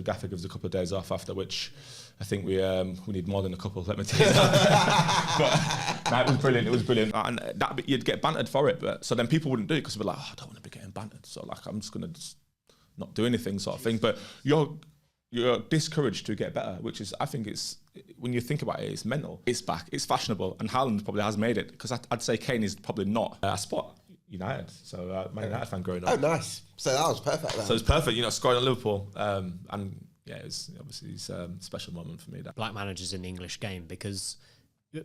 gaffer gives a couple of days off, after which I think we need more than a couple, let me tell you that. But, no, it was brilliant. And you'd get bantered for it, but so then people wouldn't do it because they'd be like, oh, I don't want to be getting bantered. So like, I'm just going to not do anything sort of thing. But you're discouraged to get better, which is, I think it's, when you think about it, it's mental. It's back, it's fashionable, and Haaland probably has made it, because I'd say Kane is probably not a spot United. So Man United fan growing up. Oh, nice. So that was perfect then. So it's perfect, scoring at Liverpool. And yeah, it was obviously a special moment for me. That. Black managers in the English game, because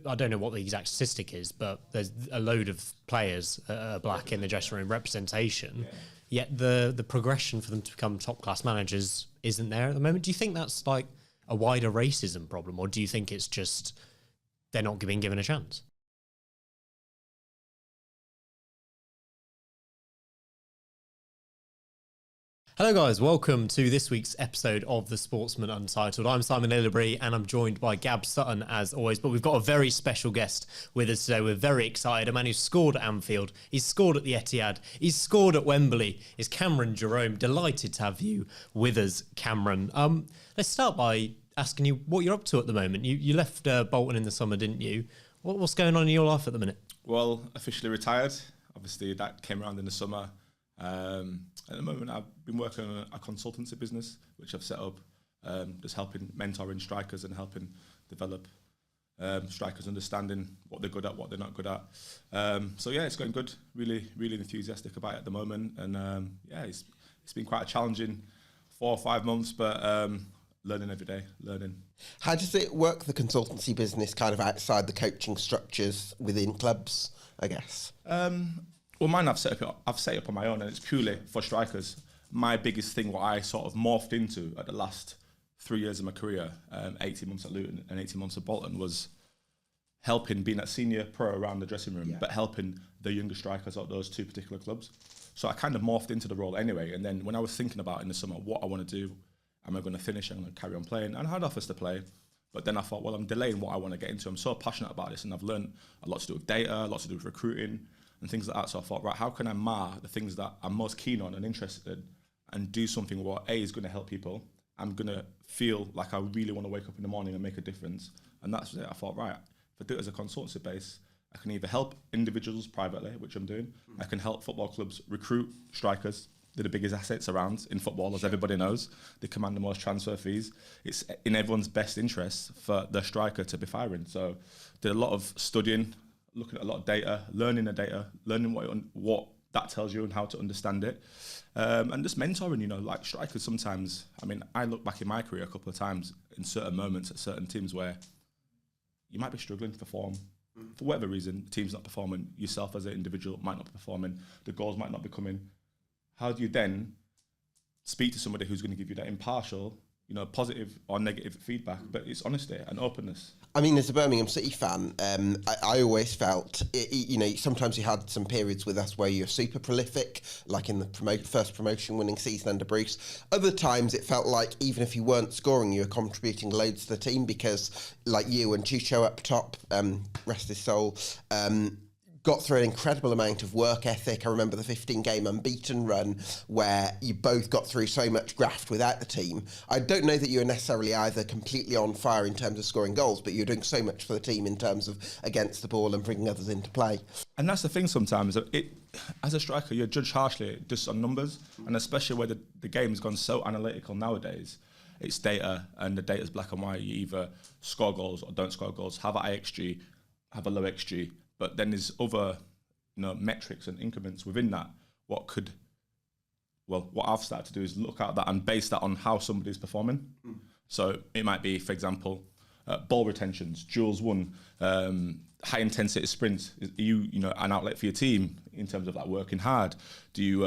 I don't know what the exact statistic is, but there's a load of players black in the dressing room representation. Yeah. Yet the progression for them to become top-class managers isn't there at the moment. Do you think that's like a wider racism problem, or do you think it's just they're not being given a chance? Hello guys, welcome to this week's episode of the Sportsman Untitled. I'm Simon Illibury and I'm joined by Gab Sutton as always, but we've got a very special guest with us today. We're very excited. A man who's scored at Anfield, he's scored at the Etihad, he's scored at Wembley. It's Cameron Jerome. Delighted to have you with us, Cameron. Let's start by asking you what you're up to at the moment. You left Bolton in the summer, didn't you? What's going on in your life at the minute? Well, officially retired. Obviously that came around in the summer. At the moment, I've been working on a consultancy business, which I've set up, just helping mentoring strikers and helping develop strikers, understanding what they're good at, what they're not good at. So yeah, it's going good. Really, really enthusiastic about it at the moment, and yeah, it's been quite a challenging 4 or 5 months, but learning every day, learning. How does it work, the consultancy business, kind of outside the coaching structures within clubs, I guess? Well, mine I've set up on my own, and it's purely for strikers. My biggest thing, what I sort of morphed into at the last 3 years of my career, 18 months at Luton and 18 months at Bolton, was helping, being a senior pro around the dressing room, but helping the younger strikers at those 2 particular clubs. So I kind of morphed into the role anyway. And then when I was thinking about in the summer what I want to do, am I going to finish? I'm going to carry on playing. And I had offers to play. But then I thought, well, I'm delaying what I want to get into. I'm so passionate about this, and I've learned a lot to do with data, a lot to do with recruiting, and things like that. So I thought, right, how can I mar the things that I'm most keen on and interested in, and do something what A is going to help people. I'm going to feel like I really want to wake up in the morning and make a difference. And that's it. I thought, right, if I do it as a consultancy base, I can either help individuals privately, which I'm doing. I can help football clubs recruit strikers. They're the biggest assets around in football, as everybody knows. They command the most transfer fees. It's in everyone's best interest for the striker to be firing. So did a lot of studying, looking at a lot of data, learning the data, learning what that tells you and how to understand it. And just mentoring, like strikers sometimes. I mean, I look back in my career a couple of times in certain moments at certain teams where you might be struggling to perform. For whatever reason, the team's not performing, yourself as an individual might not be performing, the goals might not be coming. How do you then speak to somebody who's going to give you that impartial, positive or negative feedback, but it's honesty and openness? I mean, as a Birmingham City fan, I always felt, sometimes you had some periods with us where you're super prolific, like in the first promotion winning season under Bruce. Other times it felt like even if you weren't scoring, you were contributing loads to the team, because like you and Chucho up top, rest his soul, got through an incredible amount of work ethic. I remember the 15-game unbeaten run where you both got through so much graft without the team. I don't know that you were necessarily either completely on fire in terms of scoring goals, but you're doing so much for the team in terms of against the ball and bringing others into play. And that's the thing sometimes. As a striker, you're judged harshly just on numbers, and especially where the game's gone so analytical nowadays. It's data, and the data's black and white. You either score goals or don't score goals, have a high XG, have a low XG. But then there's other, metrics and increments within that. What I've started to do is look at that and base that on how somebody's performing. So it might be, for example, ball retentions, duels won, high intensity sprints. Are you an outlet for your team in terms of like working hard? Do you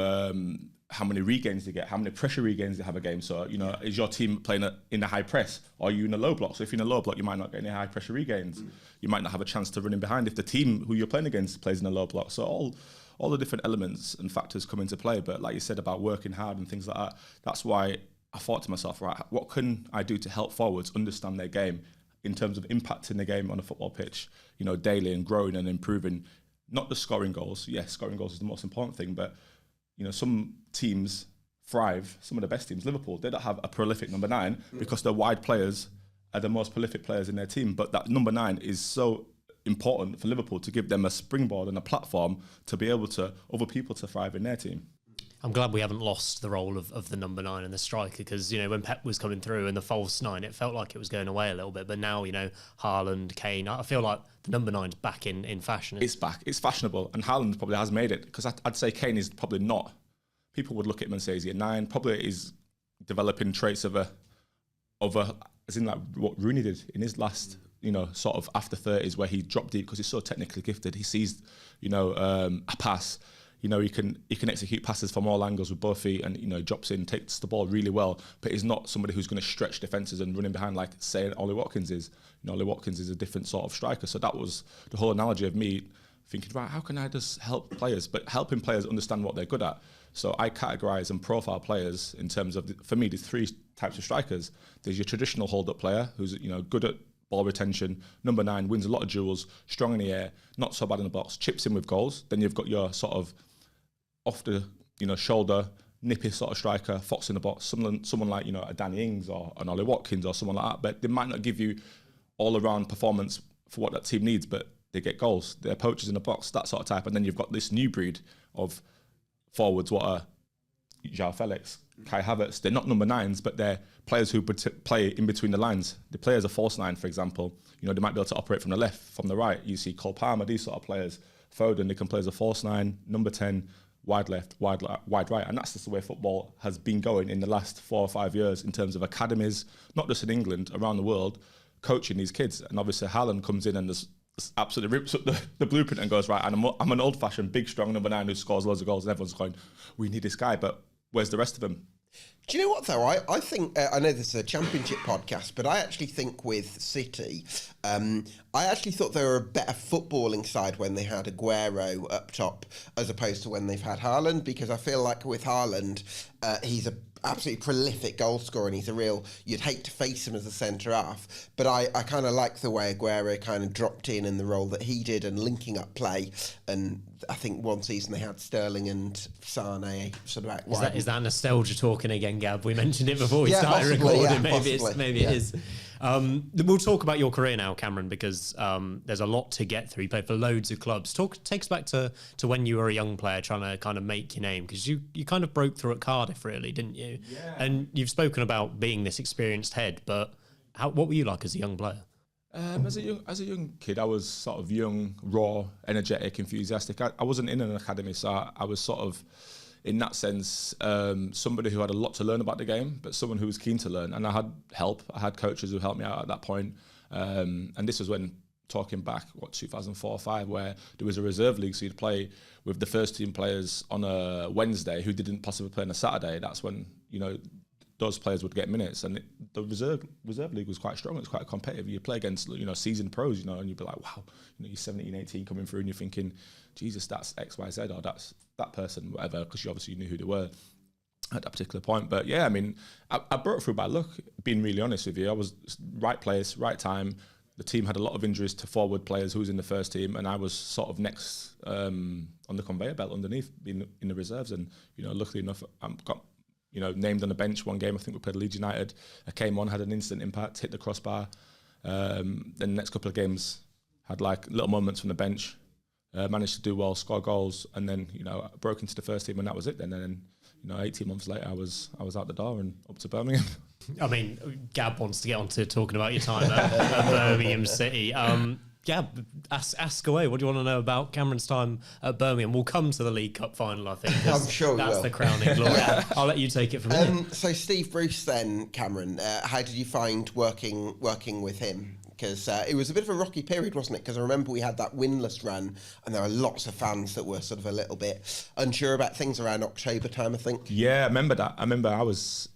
how many regains do you get? How many pressure regains do you have a game? So is your team playing in a high press, or are you in a low block? So if you're in a low block, you might not get any high pressure regains. You might not have a chance to run in behind if the team who you're playing against plays in a low block. So all the different elements and factors come into play. But like you said about working hard and things like that, that's why I thought to myself, right, what can I do to help forwards understand their game in terms of impacting the game on a football pitch, daily, and growing and improving, not just scoring goals. Yes, scoring goals is the most important thing, but some teams thrive, some of the best teams, Liverpool, they don't have a prolific number 9 because their wide players are the most prolific players in their team. But that number 9 is so important for Liverpool to give them a springboard and a platform to be able to, other people to thrive in their team. I'm glad we haven't lost the role of the number 9 and the striker, because, you know, when Pep was coming through and the false 9, it felt like it was going away a little bit. But now, you know, Haaland, Kane, I feel like the number 9's back in fashion. It's back. It's fashionable. And Haaland probably has made it, because I'd say Kane is probably not. People would look at him and say, is he a 9? Probably is developing traits of a, as in like what Rooney did in his last, you know, sort of after 30s, where he dropped deep because he's so technically gifted. He sees, you know, a pass. You know, he can execute passes from all angles with both feet, and, you know, drops in, takes the ball really well. But he's not somebody who's going to stretch defences and running behind like, say, Ollie Watkins is. You know, Ollie Watkins is a different sort of striker. So that was the whole analogy of me thinking, right, how can I just help players? But helping players understand what they're good at. So I categorise and profile players in terms of, for me, there's 3 types of strikers. There's your traditional hold-up player who's, you know, good at ball retention. Number 9 wins a lot of duels, strong in the air, not so bad in the box, chips in with goals. Then you've got your sort of off the, you know, shoulder, nippy sort of striker, fox in the box, someone like, you know, a Danny Ings or an Ollie Watkins or someone like that. But they might not give you all-around performance for what that team needs, but they get goals. They're poachers in the box, that sort of type. And then you've got this new breed of forwards, what are João Felix, Kai Havertz. They're not number 9s, but they're players who play in between the lines. They play as a false 9, for example. You know, they might be able to operate from the left, from the right. You see Cole Palmer, these sort of players. Foden, they can play as a false 9, number 10, wide left, wide right. And that's just the way football has been going in the last 4 or 5 years in terms of academies, not just in England, around the world, coaching these kids. And obviously Haaland comes in and just absolutely rips up the blueprint and goes, right, and I'm an old-fashioned, big, strong number 9 who scores loads of goals, and everyone's going, we need this guy, but where's the rest of them? Do you know what, though? I think, I know this is a championship podcast, but I actually think with City, I actually thought they were a better footballing side when they had Aguero up top as opposed to when they've had Haaland, because I feel like with Haaland, he's a absolutely prolific goal scorer, and he's a real, you'd hate to face him as a centre half, but I kind of like the way Aguero kind of dropped in the role that he did and linking up play. And I think one season they had Sterling and Sane sort of out. Is that nostalgia talking again, Gab? We mentioned it before we started recording. Yeah, maybe it is. We'll talk about your career now, Cameron, because there's a lot to get through. You played for loads of clubs. Take us back to when you were a young player trying to kind of make your name, because you kind of broke through at Cardiff, really, didn't you? Yeah. And you've spoken about being this experienced head, but what were you like as a young player? As a young kid, I was sort of young, raw, energetic, enthusiastic. I wasn't in an academy, so I was sort of, in that sense, somebody who had a lot to learn about the game, but someone who was keen to learn. And I had help. I had coaches who helped me out at that point. And this was when, talking back, 2004 or 5, where there was a reserve league, so you'd play with the first team players on a Wednesday who didn't possibly play on a Saturday. That's when, you know, those players would get minutes, and the reserve league was quite strong. It was quite competitive. You play against, you know, seasoned pros, you know, and you'd be like, wow, you know, you're 17, 18 coming through, and you're thinking, Jesus, that's X, Y, Z, or that's that person, whatever, because you obviously knew who they were at that particular point. But yeah, I mean, I broke through by luck, being really honest with you. I was right place, right time. The team had a lot of injuries to forward players who was in the first team, and I was sort of next on the conveyor belt underneath, being in the reserves. And, you know, luckily enough, I got, you know, named on the bench one game. I think we played Leeds United. I came on, had an instant impact, hit the crossbar. Then the next couple of games had like little moments from the bench. Managed to do well, score goals, and then, you know, I broke into the first team, and that was it. Then, and then, you know, 18 months later, I was out the door and up to Birmingham. I mean, Gab wants to get on to talking about your time at Birmingham City. Gab, ask away. What do you want to know about Cameron's time at Birmingham? We'll come to the League Cup final, I think. I'm sure we that's will. The crowning glory. I'll let you take it from here. So Steve Bruce then, Cameron, how did you find working with him? Because it was a bit of a rocky period, wasn't it? Because I remember we had that winless run, and there were lots of fans that were sort of a little bit unsure about things around October time, I think. Yeah, I remember that. I remember I was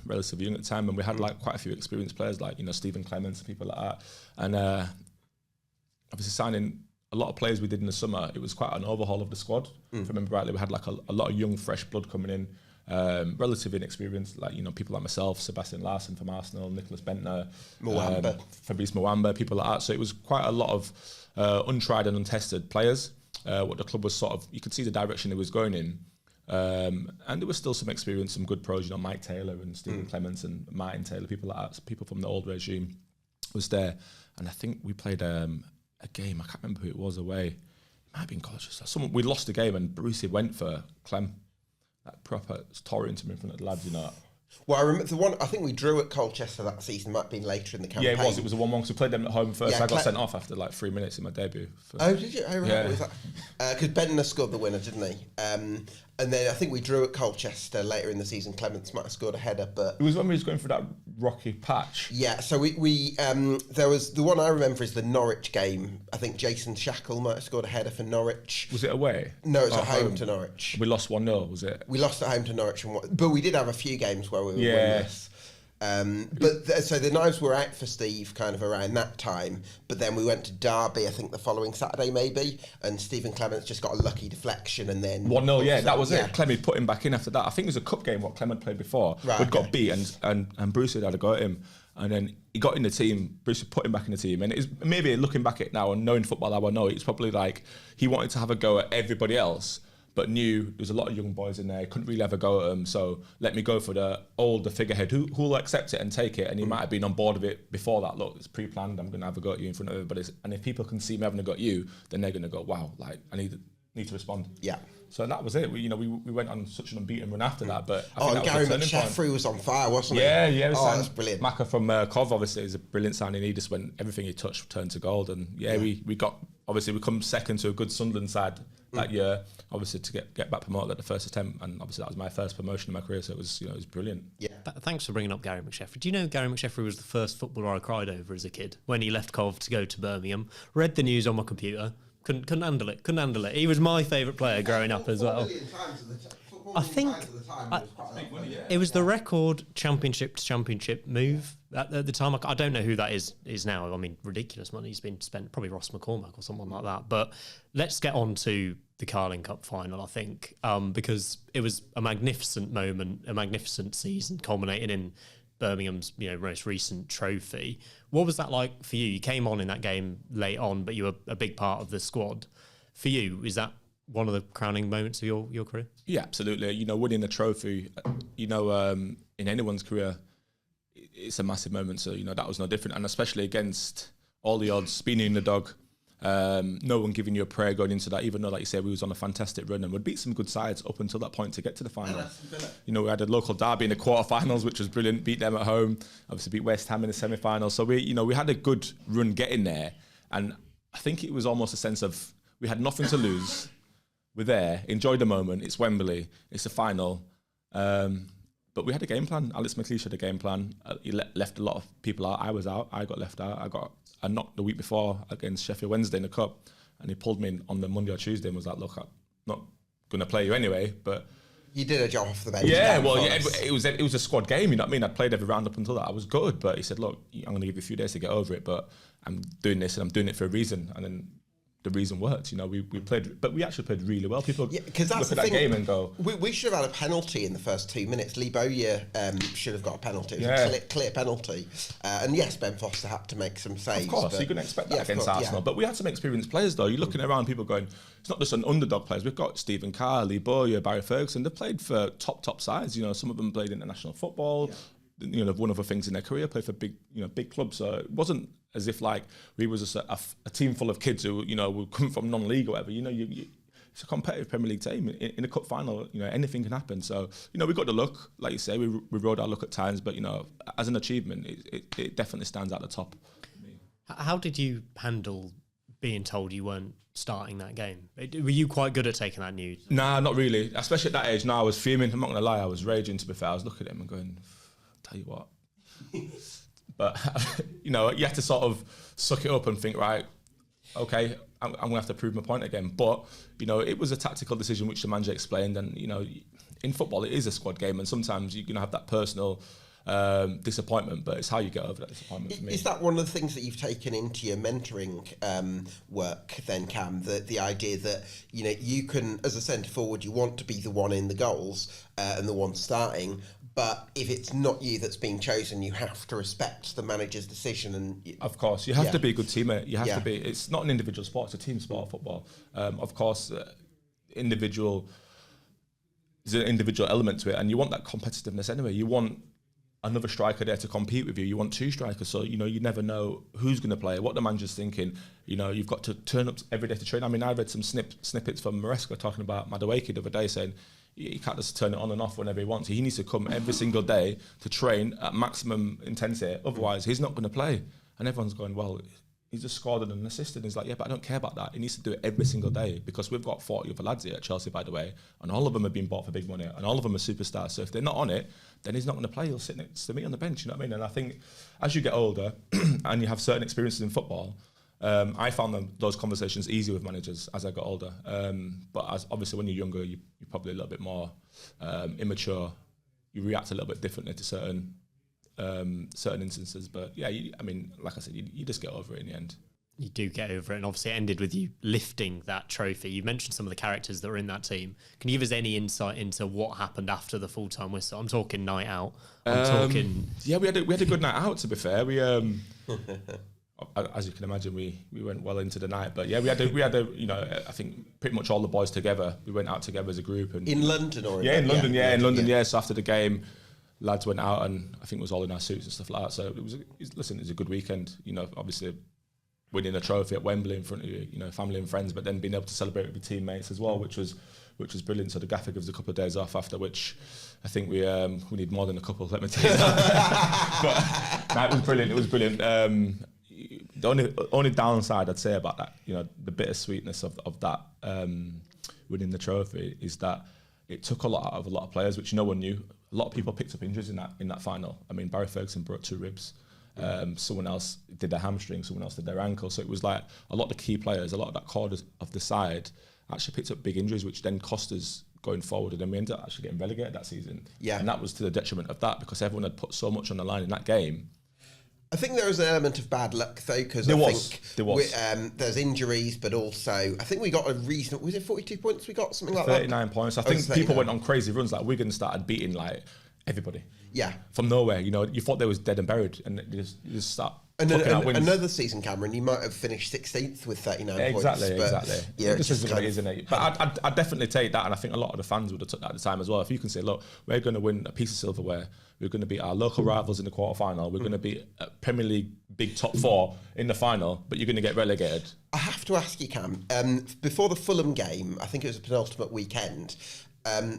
relatively young at the time, and we had like quite a few experienced players, like, you know, Stephen Clements and people like that. And obviously signing a lot of players we did in the summer, it was quite an overhaul of the squad. If I remember rightly, we had like a lot of young, fresh blood coming in. Relatively inexperienced, like, you know, people like myself, Sebastian Larsson from Arsenal, Nicholas Bentner, Fabrice Mwamba, people like that. So it was quite a lot of untried and untested players. What the club was sort of, you could see the direction it was going in. And there was still some experience, some good pros, Mike Taylor and Stephen Clements and Martin Taylor, people like that, people from the old regime was there. And I think we played a game, I can't remember who it was away. It might have been College. We lost the game and Brucey went for Clem. That proper tore into him in front of the lads, Well, I remember the one. I think we drew at Colchester that season. Might have been later in the campaign. Yeah, it was. It was a 1-1 because we played them at home first. Yeah, I got sent off after like 3 minutes in my debut. Oh, did you? I remember Yeah. that because Bentner scored the winner, didn't he? And then I think we drew at Colchester later in the season. Clements might have scored a header, but It was when we was going through that rocky patch. yeah. So we there was the one I remember is the Norwich game. I think Jason Shackle might have scored a header for Norwich. Was it away? No, it was Oh, at home to Norwich. We lost 1-0, was it? We lost at home to Norwich, but we did have a few games where we were Yeah. winless. So the knives were out for Steve kind of around that time, but then we went to Derby, I think the following Saturday maybe, and Stephen Clements just got a lucky deflection and then 1-0, yeah, that was yeah. it. Clem had put him back in after that. I think it was a cup game what Clem had played before. Right, We'd got okay. beat and Bruce had a go at him. And then he got in the team, Bruce put him back in the team. And it's maybe looking back at it now and knowing football how I know, it's probably like he wanted to have a go at everybody else, but knew there's a lot of young boys in there, he couldn't really have a go at them, so let me go for the older figurehead who'll accept it and take it, and he might have been on board with it before that. Look, it's pre-planned, I'm going to have a go at you in front of everybody, and if people can see me having a go at you, then they're going to go, wow, like, I need to respond. Yeah. So that was it. We went on such an unbeaten run after that, but I Oh, think and that Gary was a turning point. McSheffrey was on fire, wasn't he? Yeah, yeah. Oh, that's brilliant. Maka from Cov, obviously, is a brilliant signing. He just went, everything he touched turned to gold. And we got, obviously, we come second to a good Sunderland side that year, obviously, to get back promoted at the first attempt. And obviously, that was my first promotion in my career. So it was, it was brilliant. Yeah. Thanks for bringing up Gary McSheffrey. Do you know Gary McSheffrey was the first footballer I cried over as a kid when he left Cov to go to Birmingham? Read the news on my computer. Couldn't handle it. He was my favourite player growing up as well. I think it was the record championship to championship move at the time. I don't know who that is now. I mean, ridiculous money has been spent. Probably Ross McCormack or someone like that. But let's get on to the Carling Cup final, I think, because it was a magnificent moment, a magnificent season culminating in Birmingham's most recent trophy. What was that like for you? You came on in that game late on, but you were a big part of the squad. For you, is that one of the crowning moments of your career? Yeah, absolutely. Winning a trophy, in anyone's career, it's a massive moment. So, that was no different. And especially against all the odds, being in the dog, no one giving you a prayer going into that, even though, like you said, we was on a fantastic run and we'd beat some good sides up until that point to get to the final. We had a local derby in the quarterfinals, which was brilliant, beat them at home, obviously beat West Ham in the semi-final. So we had a good run getting there. And I think it was almost a sense of, we had nothing to lose. We're there, enjoy the moment, it's Wembley, it's a final. But we had a game plan. Alex McLeish had a game plan. He left a lot of people out. I was out, I got left out. I got a knock the week before against Sheffield Wednesday in the Cup, and he pulled me in on the Monday or Tuesday and was like, look, I'm not going to play you anyway, but... You did a job off the bench. Yeah, well, it was a squad game, you know what I mean? I'd played every round up until that. I was good, but he said, look, I'm going to give you a few days to get over it, but I'm doing this and I'm doing it for a reason. And then the reason worked, we played, but we actually played really well. People look at that game and go... We should have had a penalty in the first 2 minutes. Lee Bowyer should have got a penalty. It was a clear penalty. And yes, Ben Foster had to make some saves. Of course, you couldn't expect that against Arsenal. But we had some experienced players, though. You're looking around, people going, it's not just an underdog players. We've got Stephen Carr, Lee Bowyer, Barry Ferguson. They've played for top sides. Some of them played international football. Yeah. They've won other things in their career, played for big clubs. So it wasn't as if like we was just a team full of kids who who come from non-league or whatever. It's a competitive Premier League team in a cup final. Anything can happen. So we got the luck, like you say. We rode our luck at times, but as an achievement, it definitely stands at the top. How did you handle being told you weren't starting that game? Were you quite good at taking that news? Nah, not really. Especially at that age. I was fuming. I'm not gonna lie. I was raging. To be fair, I was looking at him and going, "Tell you what." But you have to sort of suck it up and think, right, okay, I'm going to have to prove my point again. But it was a tactical decision which the manager explained, and in football it is a squad game, and sometimes you're going to have that personal disappointment, but it's how you get over that disappointment. For me. Is that one of the things that you've taken into your mentoring work then, Cam? The idea that you can, as a centre forward, you want to be the one in the goals and the one starting. But if it's not you that's being chosen, you have to respect the manager's decision. And of course, you have to be a good teammate. You have to be. It's not an individual sport; it's a team sport. Football, of course, individual there's an individual element to it, and you want that competitiveness anyway. You want another striker there to compete with you. You want two strikers, so you never know who's going to play, what the manager's thinking. You've got to turn up every day to train. I mean, I read some snippets from Maresca talking about Madueke the other day, saying he can't just turn it on and off whenever he wants. He needs to come every single day to train at maximum intensity. Otherwise, he's not going to play. And everyone's going, well, he's just scored and an assist. And he's like, yeah, but I don't care about that. He needs to do it every single day, because we've got 40 other lads here at Chelsea, by the way, and all of them have been bought for big money, and all of them are superstars. So if they're not on it, then he's not going to play. He'll sit next to me on the bench, you know what I mean? And I think as you get older and you have certain experiences in football, I found those conversations easier with managers as I got older. But obviously when you're younger, you're probably a little bit more immature. You react a little bit differently to certain instances. But yeah, I mean, like I said, you just get over it in the end. You do get over it, and obviously it ended with you lifting that trophy. You mentioned some of the characters that were in that team. Can you give us any insight into what happened after the full-time whistle? I'm talking night out. I'm talking... Yeah, we had a good night out, to be fair. We as you can imagine, we went well into the night. But yeah, we had a I think pretty much all the boys together. We went out together as a group. And in London or in London. So after the game, lads went out, and I think it was all in our suits and stuff like that. So it was a good weekend. Obviously winning a trophy at Wembley in front of family and friends, but then being able to celebrate with your teammates as well, which was brilliant. So the gaffer gives a couple of days off after, which I think we need more than a couple. Let me tell you that. But it was brilliant. It was brilliant. The only downside I'd say about that, the bittersweetness of that winning the trophy, is that it took a lot out of a lot of players, which no one knew. A lot of people picked up injuries in that final. I mean, Barry Ferguson broke 2 ribs. Someone else did their hamstring, someone else did their ankle. So it was like a lot of the key players, a lot of that core of the side actually picked up big injuries, which then cost us going forward. And then we ended up actually getting relegated that season. Yeah. And that was to the detriment of that, because everyone had put so much on the line in that game. I think there was an element of bad luck, though, because there was. There's injuries, but also I think we got a reasonable. Was it 42 points? We got something like 39 points. I think people went on crazy runs. Like Wigan started beating like everybody. Yeah. From nowhere, you thought they was dead and buried, and you just start. Another season, Cameron, you might have finished 16th with 39 points. Exactly. Yeah, this is what it is, isn't it? But I'd definitely take that, and I think a lot of the fans would have took that at the time as well. If you can say, look, we're going to win a piece of silverware, we're going to beat our local rivals in the quarter-final, we're going to beat a Premier League big top 4 in the final, but you're going to get relegated. I have to ask you, Cam, before the Fulham game, I think it was a penultimate weekend,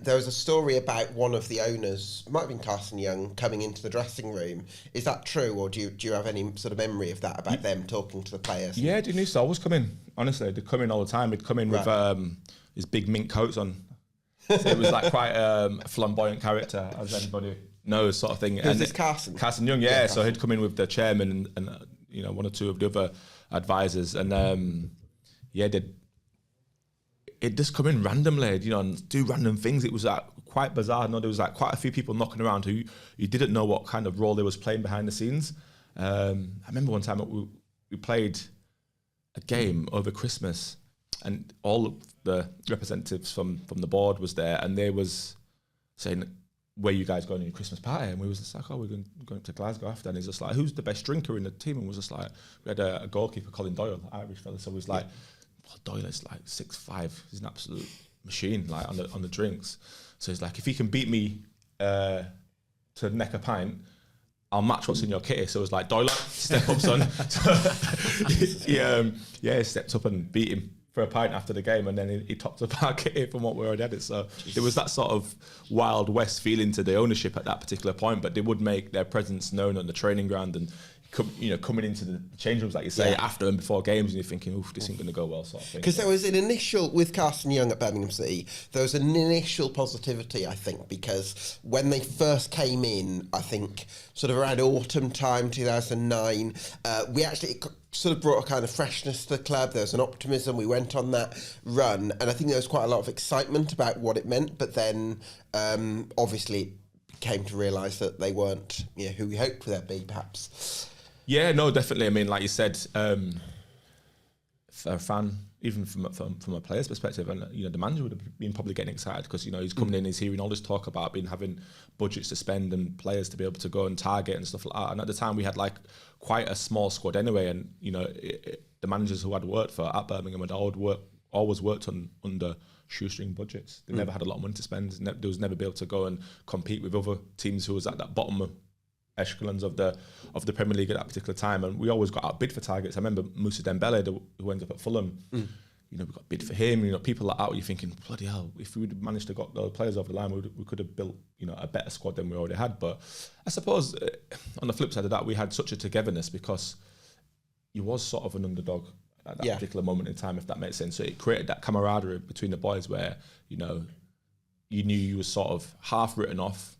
there was a story about one of the owners, might have been Carson Young, coming into the dressing room. Is that true, or do you have any sort of memory of that, about them talking to the players? Yeah, they used to always come in. Honestly, they'd come in all the time. They'd come in with his big mink coats on. So it was like quite a flamboyant character, as everybody knows, sort of thing. Who's this Carson? Carson Young, yeah. So he'd come in with the chairman and one or two of the other advisors, and it'd just come in randomly, and do random things. It was like quite bizarre. There was like quite a few people knocking around who you didn't know what kind of role they was playing behind the scenes. I remember one time we played a game over Christmas, and all of the representatives from the board was there, and they was saying, where you guys going to your Christmas party? And we was just like, we're going to Glasgow after. And he's just like, who's the best drinker in the team? And was just like, we had a goalkeeper, Colin Doyle, Irish fella, so he was like, Doyle is like 6'5". He's an absolute machine, like on the drinks. So he's like, if he can beat me to neck a pint, I'll match what's in your kitty. So it was like, Doyle, step up, son. So he stepped up and beat him for a pint after the game, and then he topped up our kitty from what we already had it. So there was that sort of Wild West feeling to the ownership at that particular point, but they would make their presence known on the training ground, and coming into the change rooms, like you say, after and before games, and you're thinking, oof, this ain't going to go well, sort of thing. Because there was an initial, with Carson Young at Birmingham City, there was an initial positivity, I think, because when they first came in, I think, sort of around autumn time, 2009, we actually sort of brought a kind of freshness to the club. There was an optimism. We went on that run, and I think there was quite a lot of excitement about what it meant, but then, obviously, came to realise that they weren't who we hoped they'd be, perhaps. Yeah, no, definitely. I mean, like you said, for a fan, even from a player's perspective, and the manager would have been probably getting excited because he's coming in, he's hearing all this talk about having budgets to spend and players to be able to go and target and stuff like that. And at the time, we had like quite a small squad anyway, and the managers who I'd worked for at Birmingham had all always worked under shoestring budgets. They never had a lot of money to spend. They was never be able to go and compete with other teams who was at that bottom echelons of the Premier League at that particular time. And we always got outbid for targets. I remember Moussa Dembele, who ended up at Fulham. You know, we got bid for him. You know, people like that. You're thinking, bloody hell! If we would managed to got those players over the line, we could have built, you know, a better squad than we already had. But I suppose on the flip side of that, we had such a togetherness because you was sort of an underdog at that particular moment in time, if that makes sense. So it created that camaraderie between the boys, where you know you knew you were sort of half written off,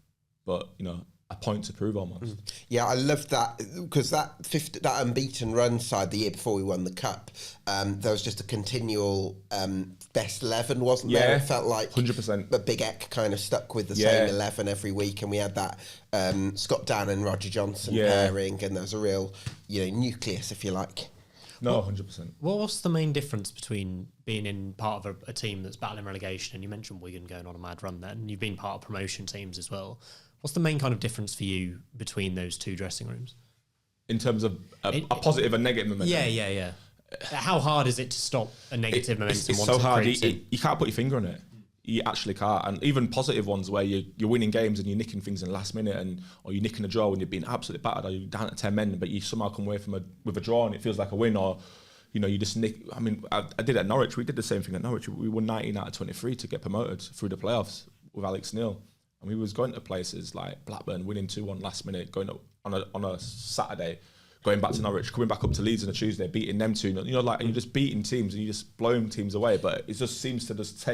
but you know, a point to prove almost. Yeah, I loved that because that unbeaten run side the year before we won the cup, there was just a continual best 11, wasn't there? It felt like 100%. The Big Eck kind of stuck with the same 11 every week, and we had that Scott Dan and Roger Johnson pairing, and there was a real, you know, nucleus, if you like. No, 100%. Well, what's the main difference between being in part of a team that's battling relegation, and you mentioned Wigan going on a mad run there, and you've been part of promotion teams as well? What's the main kind of difference for you between those two dressing rooms? In terms of a positive and negative momentum? Yeah. How hard is it to stop a negative momentum? It's so hard. You can't put your finger on it. You actually can't. And even positive ones where you're winning games and you're nicking things in the last minute, or you're nicking a draw when you're being absolutely battered, or you're down at 10 men, but you somehow come away with a draw and it feels like a win, or you know, you just nick. I mean, I did it at Norwich. We did the same thing at Norwich. We won 19 out of 23 to get promoted through the playoffs with Alex Neil. And we was going to places like Blackburn, winning 2-1 last minute, going up on a Saturday, going back to Norwich, coming back up to Leeds on a Tuesday, beating them 2-0. You know, like, and you're just beating teams and you're just blowing teams away. But it just seems to just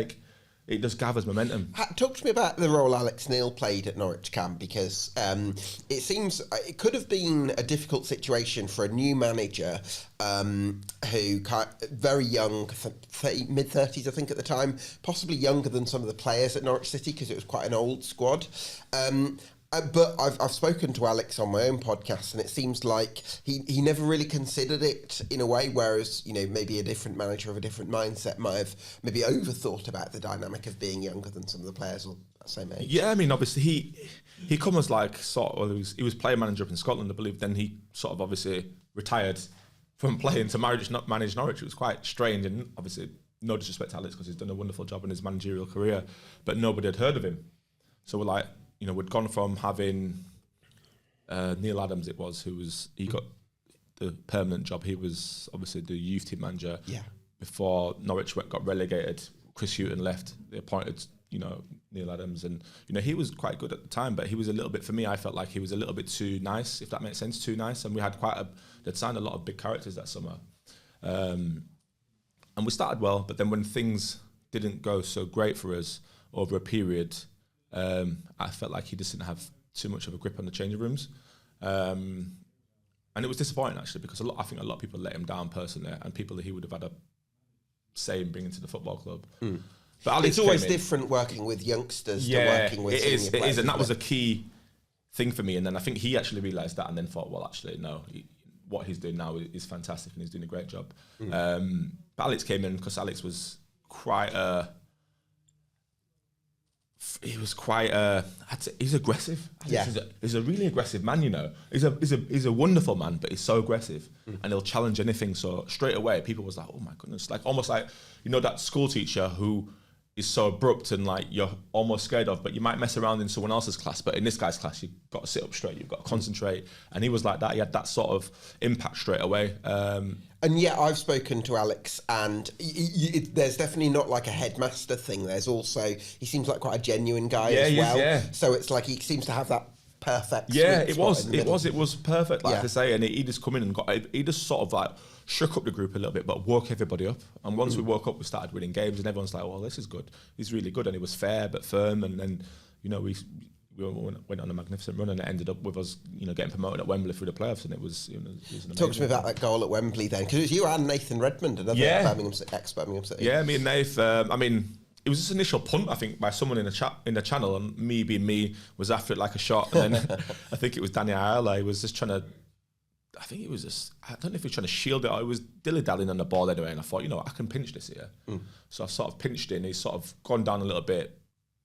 it just gathers momentum. Talk to me about the role Alex Neil played at Norwich, Cam, because it seems it could have been a difficult situation for a new manager who very young, mid-30s I think at the time, possibly younger than some of the players at Norwich City because it was quite an old squad. But I've spoken to Alex on my own podcast, and it seems like he never really considered it in a way, whereas, you know, maybe a different manager of a different mindset might have maybe overthought about the dynamic of being younger than some of the players or that same age. Yeah, I mean, obviously he come as like sort of, he was player manager up in Scotland, I believe. Then he sort of obviously retired from playing to manage Norwich. It was quite strange, and obviously no disrespect to Alex because he's done a wonderful job in his managerial career, but nobody had heard of him. So we're like, you know, we'd gone from having Neil Adams, he got the permanent job. He was obviously the youth team manager. Yeah. Before Norwich got relegated, Chris Hughton left. They appointed, you know, Neil Adams, and you know, he was quite good at the time, but he was a little bit, for me, I felt like he was a little bit too nice, if that makes sense, too nice. And we had they'd signed a lot of big characters that summer, and we started well, but then when things didn't go so great for us over a period, I felt like he just didn't have too much of a grip on the changing rooms. And it was disappointing, actually, because I think a lot of people let him down personally, and people that he would have had a say in bringing to the football club. But Alex, it's always different working with youngsters to working with senior players. It is, and that was a key thing for me. And then I think he actually realised that and then thought, well, actually, no, what he's doing now is fantastic and he's doing a great job. But Alex came in because Alex was he's aggressive. Yeah. He's a really aggressive man, you know. He's a wonderful man, but he's so aggressive and he'll challenge anything. So straight away, people was like, oh my goodness, like almost like, you know, that school teacher who is so abrupt and like you're almost scared of, but you might mess around in someone else's class, but in this guy's class, you've got to sit up straight, you've got to concentrate. And he was like that. He had that sort of impact straight away. And yeah, I've spoken to Alex, and there's definitely not like a headmaster thing. There's also, he seems like quite a genuine guy as well. Yeah. So it's like he seems to have that perfect. Yeah, it was perfect, like I say. And he just come in and he just sort of like shook up the group a little bit, but woke everybody up. And once we woke up, we started winning games, and everyone's like, "Well, this is good. He's really good." And he was fair but firm. And then, you know, we went on a magnificent run, and it ended up with us, you know, getting promoted at Wembley through the playoffs, and it was an amazing. Talk to me about that goal at Wembley then, because it was you and Nathan Redmond, another ex-Birmingham City. Yeah, me and Nath. I mean, it was this initial punt, I think, by someone in the channel, and me being me was after it like a shot, and then I think it was Danny Ayala. He was just trying to. I think it was just, I don't know if he was trying to shield it or he was dilly-dallying on the ball anyway, and I thought, you know, I can pinch this here. So I sort of pinched it, and he's sort of gone down a little bit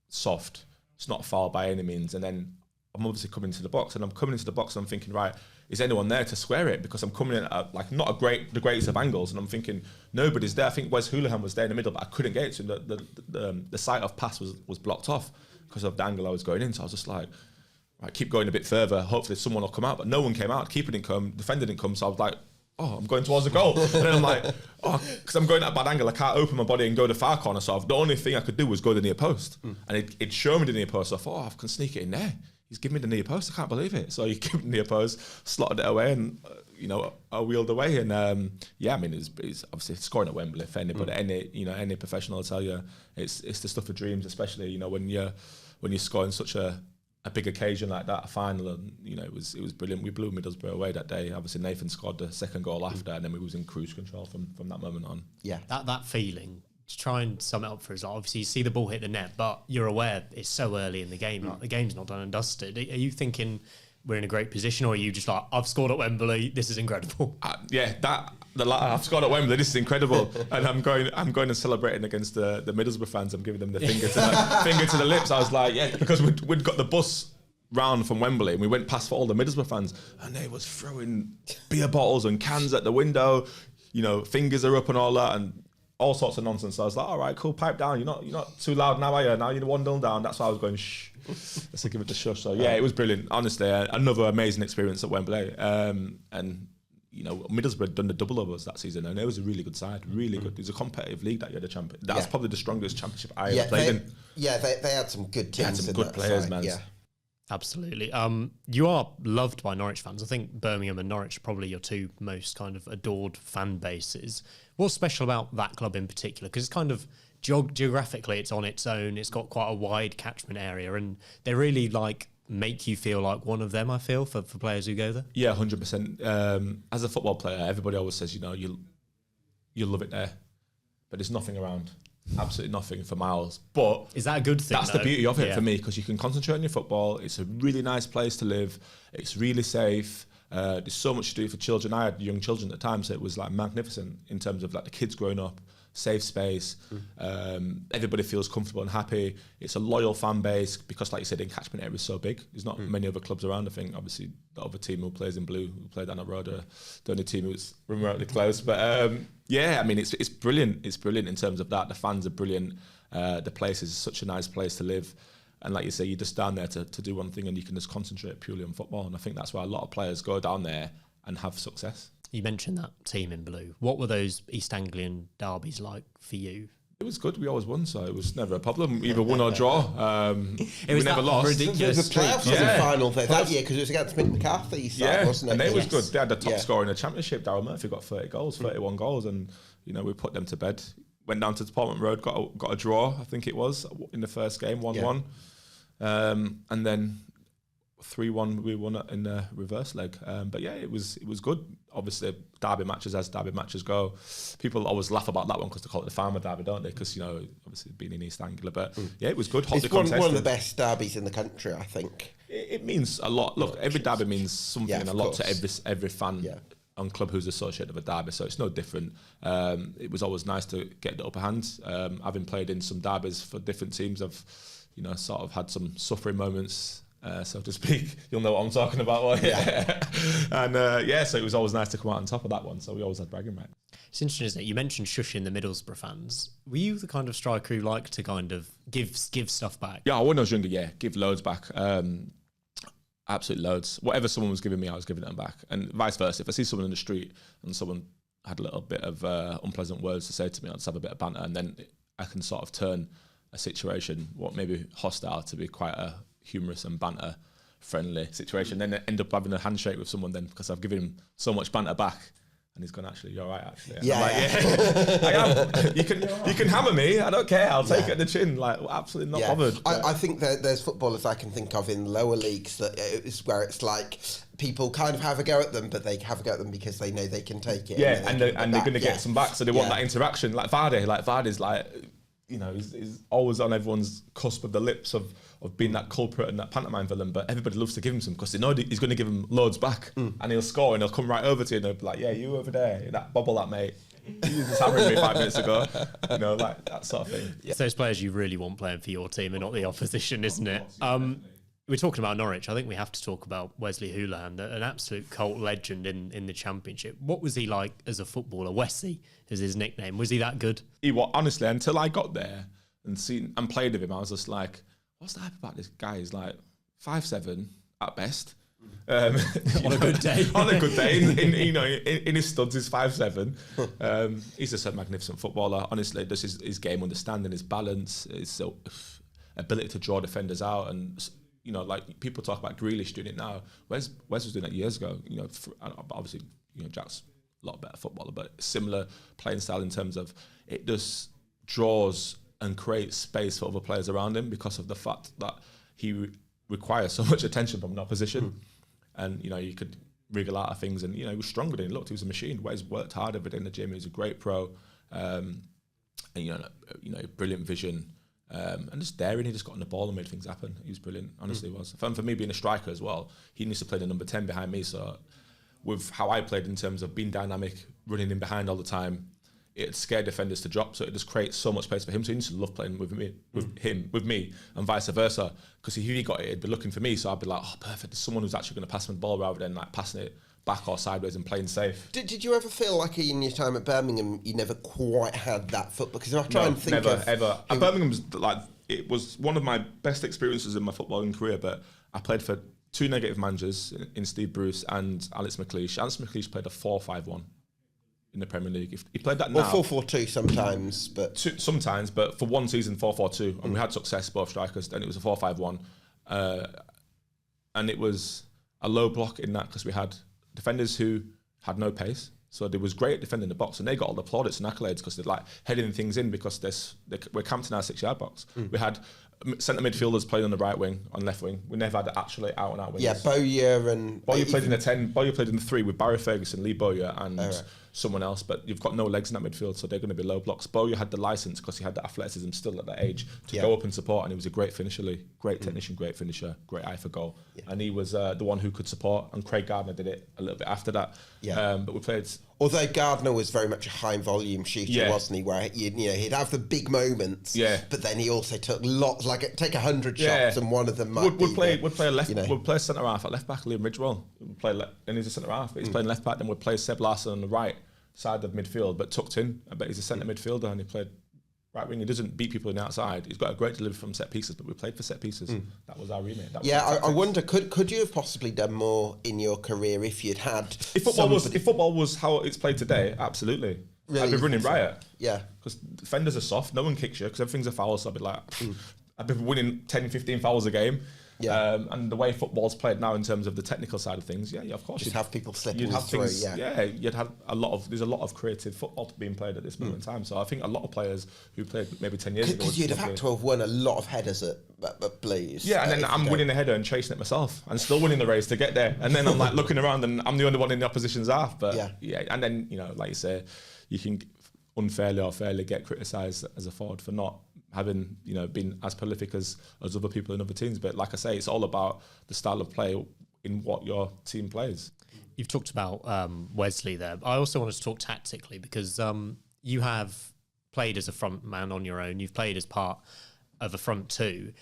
soft. It's not a foul by any means. And then I'm obviously coming into the box, and I'm coming into the box and I'm thinking, right, is anyone there to square it? Because I'm coming in at like not the greatest of angles, and I'm thinking nobody's there. I think Wes Hoolahan was there in the middle, but I couldn't get it to him. The sight of pass was blocked off because of the angle I was going in. So I was just like, right, keep going a bit further. Hopefully someone will come out, but no one came out. Keeper didn't come, defender didn't come. So I was like, oh, I'm going towards the goal. And then I'm like, oh, because I'm going at a bad angle, I can't open my body and go to the far corner. So the only thing I could do was go to the near post. And it'd show me the near post. So I thought, oh, I can sneak it in there. He's giving me the near post. I can't believe it. So he gave me the near post, slotted it away, and I wheeled away. And I mean, it's obviously scoring at Wembley for anybody. Any professional will tell you it's the stuff of dreams, especially when you're scoring such a big occasion like that, a final, and it was brilliant. We blew Middlesbrough away that day. Obviously Nathan scored the second goal after, and then we was in cruise control from that moment on. Yeah, that feeling. To try and sum it up for us, obviously you see the ball hit the net, but you're aware it's so early in the game. Like, the game's not done and dusted. Are you thinking we're in a great position, or are you just like, I've scored at Wembley, this is incredible? I've scored at Wembley, this is incredible, and I'm going and celebrating against the Middlesbrough fans. I'm giving them the finger to the lips. I was like, yeah, because we'd got the bus round from Wembley, and we went past all the Middlesbrough fans, and they was throwing beer bottles and cans at the window. Fingers are up and all that, and all sorts of nonsense. So I was like, all right, cool, pipe down. You're not too loud now, are you? Now you're 1-0 down. That's why I was going, shh. Let's give it the shush. So yeah, it was brilliant. Honestly, another amazing experience at Wembley. And Middlesbrough had done the double of us that season, and it was a really good side, really good. It was a competitive league that year, the champion. That's probably the strongest championship I ever played in. Yeah, they had some good teams. They had some good players, side, man. Yeah. Absolutely. You are loved by Norwich fans. I think Birmingham and Norwich are probably your two most kind of adored fan bases. What's special about that club in particular? Because it's kind of geographically, it's on its own. It's got quite a wide catchment area, and they really make you feel like one of them. I feel for players who go there. Yeah, 100%. As a football player, everybody always says, you'll love it there, but there's nothing around. Absolutely nothing for miles. But is that a good thing? That's the beauty of it for me, because you can concentrate on your football. It's a really nice place to live. It's really safe. There's so much to do for children. I had young children at the time, so it was magnificent in terms of the kids growing up, safe space. Everybody feels comfortable and happy. It's a loyal fan base because, like you said, the catchment area is so big. There's not many other clubs around. I think obviously the other team who plays in blue, who played down the road, the only team who's remotely close. But I mean, it's brilliant. It's brilliant in terms of that. The fans are brilliant. The place is such a nice place to live. And like you say, you're just down there to do one thing, and you can just concentrate purely on football. And I think that's why a lot of players go down there and have success. You mentioned that team in blue. What were those East Anglian derbies like for you? It was good. We always won, so it was never a problem. Either win or draw. We never lost. Ridiculous. The playoffs was the final that year because it was against Mick McCarthy's side, wasn't it? And it was good. They had the top scorer in the championship. Darryl Murphy got 31 goals, and we put them to bed. Went down to Department Road, got a draw. I think it was in the first game, 1-1, and then 3-1 we won it in the reverse leg. But yeah, it was good. Obviously, derby matches as derby matches go. People always laugh about that one because they call it the Farmer Derby, don't they? Because obviously being in East Anglia. But yeah, it was good. It's one of the best derbies in the country, I think. It means a lot. Look, every derby means something and a lot to every fan. Yeah. On club who's associated with a derby, so it's no different. It was always nice to get the upper hand. Having played in some derbies for different teams, I've sort of had some suffering moments, so to speak. You'll know what I'm talking about. And so it was always nice to come out on top of that one. So we always had bragging rights. It's interesting, isn't it? You mentioned shushing the Middlesbrough fans. Were you the kind of striker who liked to kind of give stuff back? Yeah, when I was younger, give loads back. Absolute loads. Whatever someone was giving me, I was giving them back, and vice versa. If I see someone in the street and someone had a little bit of unpleasant words to say to me, I'll just have a bit of banter, and then I can sort of turn a situation, what maybe hostile, to be quite a humorous and banter-friendly situation. Then I end up having a handshake with someone then because I've given him so much banter back. And he's gone, actually, you're right, actually. And yeah. I am. You can hammer me. I don't care. I'll take it at the chin. Absolutely not bothered. I think that there's footballers I can think of in lower leagues that is where it's like people kind of have a go at them, but they have a go at them because they know they can take it. Yeah, and they're going to get some back, so they want that interaction. Like Vardy. Vardy's he's always on everyone's cusp of the lips of being that culprit and that pantomime villain, but everybody loves to give him some because they know he's going to give him loads back, and he'll score and he'll come right over to you and they'll be like, yeah, you over there, that bobble that mate, you was just hammering me 5 minutes ago, that sort of thing. It's those players you really want playing for your team and not the opposition, isn't it? we're talking about Norwich. I think we have to talk about Wesley Hoolahan, an absolute cult legend in the Championship. What was he like as a footballer? Wesley is his nickname. Was he that good? He was, honestly, until I got there and played with him, I was just like, what's the hype about this guy? He's like 5'7" at best. On a good day. On a good day. In his studs, he's 5'7". He's just a magnificent footballer. Honestly, just his game understanding, his balance, his ability to draw defenders out. And, like people talk about Grealish doing it now. Wes was doing it years ago. Obviously, Jack's a lot better footballer, but similar playing style in terms of it just draws and creates space for other players around him because of the fact that he requires so much attention from the opposition. And, you could wriggle out of things and, he was stronger than he looked. He was a machine. Wes worked hard every day in the gym. He was a great pro. And, brilliant vision. And just daring, he just got on the ball and made things happen. He was brilliant, honestly he was. For me being a striker as well, he needs to play the number 10 behind me. So with how I played in terms of being dynamic, running in behind all the time, it scared defenders to drop, so it just creates so much space for him. So he needs to love playing with me, with me, and vice versa. Because if he got it, he'd be looking for me. So I'd be like, oh, perfect. There's someone who's actually going to pass me the ball rather than like passing it back or sideways and playing safe. Did you ever feel like in your time at Birmingham, you never quite had that football? Because I try and think never, ever. At Birmingham was like, it was one of my best experiences in my footballing career. But I played for two negative managers in Steve Bruce and Alex McLeish. Alex McLeish played a 4-5-1. In the Premier League, if he played that now, or 4-4-2 sometimes, but sometimes, but for one season 4-4-2, and we had success both strikers. Then it was a 4-5-1, and it was a low block in that because we had defenders who had no pace, so they was great at defending the box, and they got all the plaudits and accolades because they're like heading things in because we're camped in our 6-yard box. We had centre midfielders playing on the right wing, on left wing. We never had actually out and out wingers. Yeah, Bowyer played in the 10. Bowyer played in the 3 with Barry Ferguson, Lee Bowyer, and someone else. But you've got no legs in that midfield, so they're going to be low blocks. Bowyer had the license because he had the athleticism still at that age to go up and support, and he was a great finisher, great technician, great finisher, great eye for goal. And he was the one who could support. And Craig Gardner did it a little bit after that. But we played. Although Gardner was very much a high volume shooter, wasn't he? Where he'd have the big moments, but then he also took lots, like take 100 shots, and one of them might would play centre half at left back. Liam Ridgewell would play, and he's a centre half, but he's playing left back. Then would play Seb Larsson on the right side of midfield, but tucked in. I bet he's a centre midfielder, and he played right wing. He doesn't beat people on the outside. He's got a great delivery from set pieces, but we played for set pieces. That was our remit. I wonder, could you have possibly done more in your career if you'd had? If football was how it's played today, absolutely. Really? I'd be running riot. Yeah, because defenders are soft. No one kicks you because everything's a foul. So I'd be like, I'd be winning 10, 15 fouls a game. Yeah. And the way football's played now in terms of the technical side of things, of course. Just have people slipping you'd have through, things, you'd have there's a lot of creative football being played at this moment in time. So I think a lot of players who played maybe 10 years ago. Because you'd have had to have won a lot of headers at Blues. Yeah, and then I'm winning the header and chasing it myself and still winning the race to get there. And then I'm like looking around and I'm the only one in the opposition's half. But and then, like you say, you can unfairly or fairly get criticised as a forward for not having been as prolific as other people in other teams. But like I say, it's all about the style of play in what your team plays. You've talked about Wesley there. I also wanted to talk tactically because you have played as a front man on your own. You've played as part of a front two.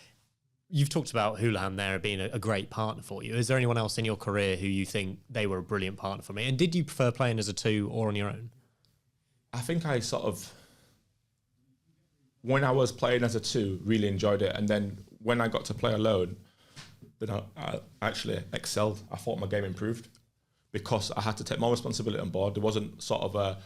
You've talked about Hoolahan there being a great partner for you. Is there anyone else in your career who you think they were a brilliant partner for me? And did you prefer playing as a two or on your own? I think I sort of, when I was playing as a two, really enjoyed it. And then when I got to play alone, then I actually excelled. I thought my game improved because I had to take more responsibility on board. There wasn't sort of a,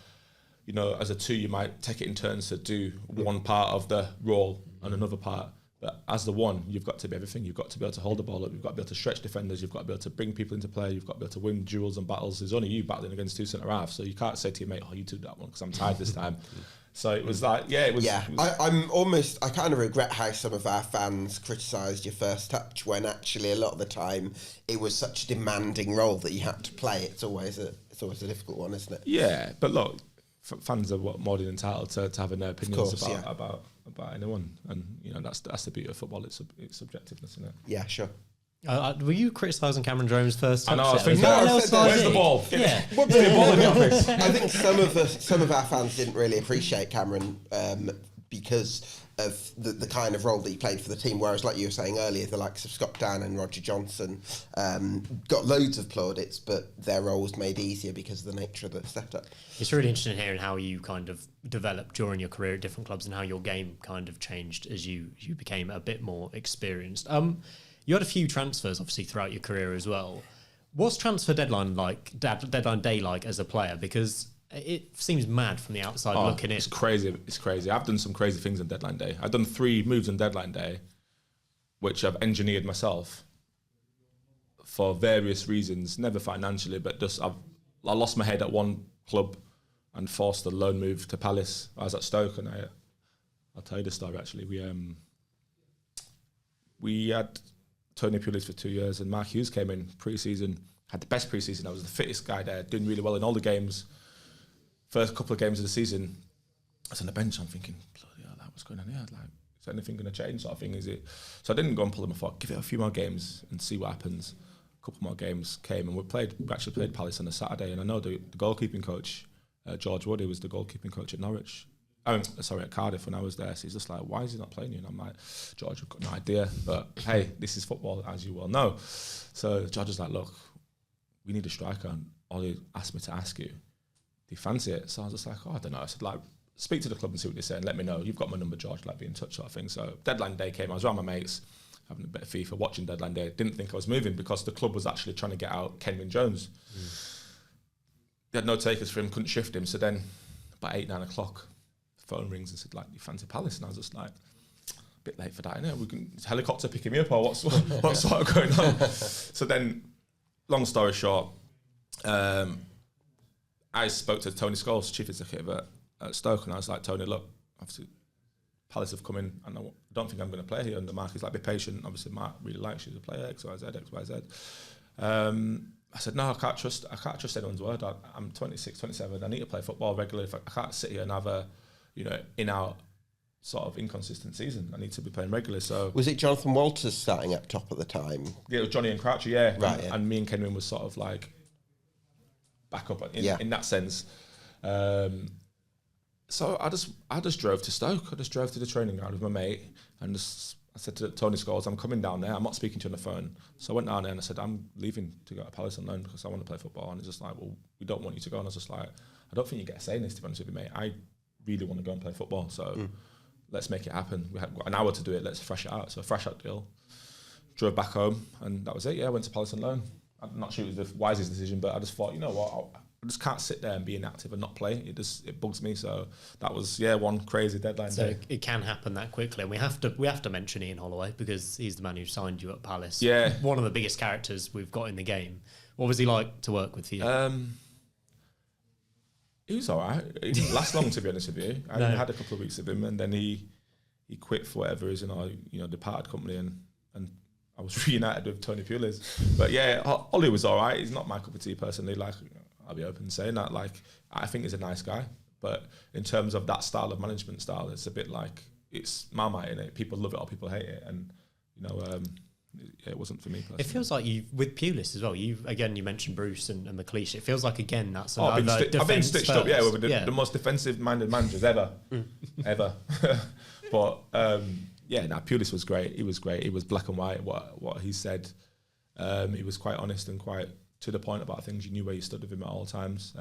as a two, you might take it in turns to do one part of the role and another part. But as the one, you've got to be everything. You've got to be able to hold the ball up. You've got to be able to stretch defenders. You've got to be able to bring people into play. You've got to be able to win duels and battles. There's only you battling against two centre-halves. So you can't say to your mate, you do that one because I'm tired this time. So it was like, it was... Yeah, I kind of regret how some of our fans criticised your first touch when actually a lot of the time it was such a demanding role that you had to play. It's always a difficult one, isn't it? Yeah, but look, fans are more than entitled to having their opinions about anyone, and that's the beauty of football. It's subjectiveness, isn't it? Yeah, sure. Were you criticising Cameron Jerome's first touch? I know. I think where's the ball? Yeah. Where's the ball in the office? I think some of our fans didn't really appreciate Cameron because of the kind of role that he played for the team, whereas like you were saying earlier, the likes of Scott Dan and Roger Johnson got loads of plaudits, but their role was made easier because of the nature of the setup. It's really interesting hearing how you kind of developed during your career at different clubs and how your game kind of changed as you became a bit more experienced. You had a few transfers, obviously, throughout your career as well. What's transfer deadline day like as a player? Because it seems mad from the outside looking in. It's crazy. It's crazy. I've done some crazy things on deadline day. I've done 3 moves on deadline day, which I've engineered myself for various reasons, never financially, but just I lost my head at one club and forced a loan move to Palace. I was at Stoke, and I'll tell you the story actually. We had Tony Pulis for 2 years, and Mark Hughes came in pre-season, had the best pre-season. I was the fittest guy there, doing really well in all the games. First couple of games of the season, I was on the bench. I'm thinking, bloody hell, what's going on here? Like, is anything going to change? Sort of thing, is it? So I didn't go and pull him. I thought, give it a few more games and see what happens. A couple more games came, and we actually played Palace on a Saturday. And I know the goalkeeping coach, George Wood, who was the goalkeeping coach at Norwich. At Cardiff when I was there. So he's just like, why is he not playing you? And I'm like, George, I've got no idea. But hey, this is football, as you well know. So George was like, look, we need a striker. And Ollie asked me to ask you, do you fancy it? So I was just like, I don't know. I said, like, speak to the club and see what they say and let me know. You've got my number, George, like, be in touch, sort of thing. So deadline day came. I was around my mates, having a bit of FIFA, watching deadline day. Didn't think I was moving because the club was actually trying to get out Cameron Jerome. They had no takers for him, couldn't shift him. So then about 8, 9 o'clock, phone rings and said, like, you fancy Palace? And I was just like, a bit late for that, innit? We can helicopter picking me up or what's sort of going on? So then, long story short, I spoke to Tony Scholes, chief executive at Stoke, and I was like, Tony, look, obviously Palace have come in, and I don't think I'm going to play here under Mark. He's like, be patient. Obviously, Mark really likes you as a player, X, Y, Z. I said, no, I can't trust anyone's word. I'm 26, 27. I need to play football regularly. I can't sit here and have a, in-out sort of inconsistent season. I need to be playing regularly. So was it Jonathan Walters starting up top at the time? Yeah, it was Johnny and Croucher, yeah. Right, and me and Kenwin was sort of like back up in that sense. So I just drove to Stoke. I just drove to the training ground with my mate, and I said to Tony Scholes, I'm coming down there. I'm not speaking to you on the phone. So I went down there and I said, I'm leaving to go to Palace on loan because I want to play football. And he's just like, well, we don't want you to go. And I was just like, I don't think you get a say in this, to be honest with you, mate. I really want to go and play football. So let's make it happen. We had an hour to do it. Let's fresh it out. So a fresh out deal. Drove back home, and that was it. Yeah, I went to Palace on loan. I'm not sure it was the wisest decision, but I just thought, you know what, I just can't sit there and be inactive and not play. It bugs me. So that was one crazy deadline day. So it can happen that quickly, and we have to mention Ian Holloway because he's the man who signed you at Palace. Yeah, one of the biggest characters we've got in the game. What was he like to work with for you? He was all right. He didn't last long, to be honest with you. I had a couple of weeks of him, and then he quit for whatever reason, or departed company, and I was reunited with Tony Pulis. But yeah, Ollie was all right. He's not my cup of tea personally. Like, I'll be open saying that. Like, I think he's a nice guy, but in terms of that style of management style, it's a bit like it's Marmite in it. People love it or people hate it, and it wasn't for me personally. It feels like you with Pulis as well. You mentioned Bruce and McLeish. It feels like again that's I've been stitched up, with the most defensive-minded managers ever. But Pulis was great. He was great. He was black and white. What he said, he was quite honest and quite to the point about things. You knew where you stood with him at all times.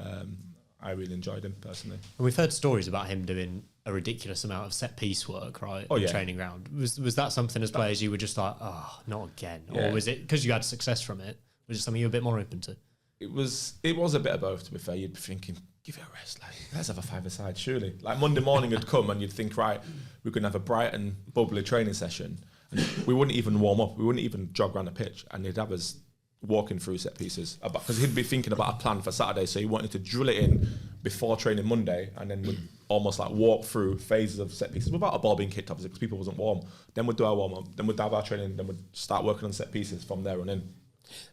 I really enjoyed him personally. And we've heard stories about him doing a ridiculous amount of set piece work, right? In training ground. Was that something as players you were just like, oh, not again? Yeah. Or was it because you had success from it? Was it something you were a bit more open to? It was a bit of both, to be fair. You'd be thinking, give it a rest, like, let's have a five-a-side, surely. Like, Monday morning would come and you'd think, right, we're going to have a bright and bubbly training session. And we wouldn't even warm up. We wouldn't even jog around the pitch. And he'd have us walking through set pieces. Because he'd be thinking about a plan for Saturday. So he wanted to drill it in before training Monday, and then we'd almost like walk through phases of set pieces without a ball being kicked, obviously, because people wasn't warm. Then we'd do our warm-up. Then we'd have our training. Then we'd start working on set pieces from there on in.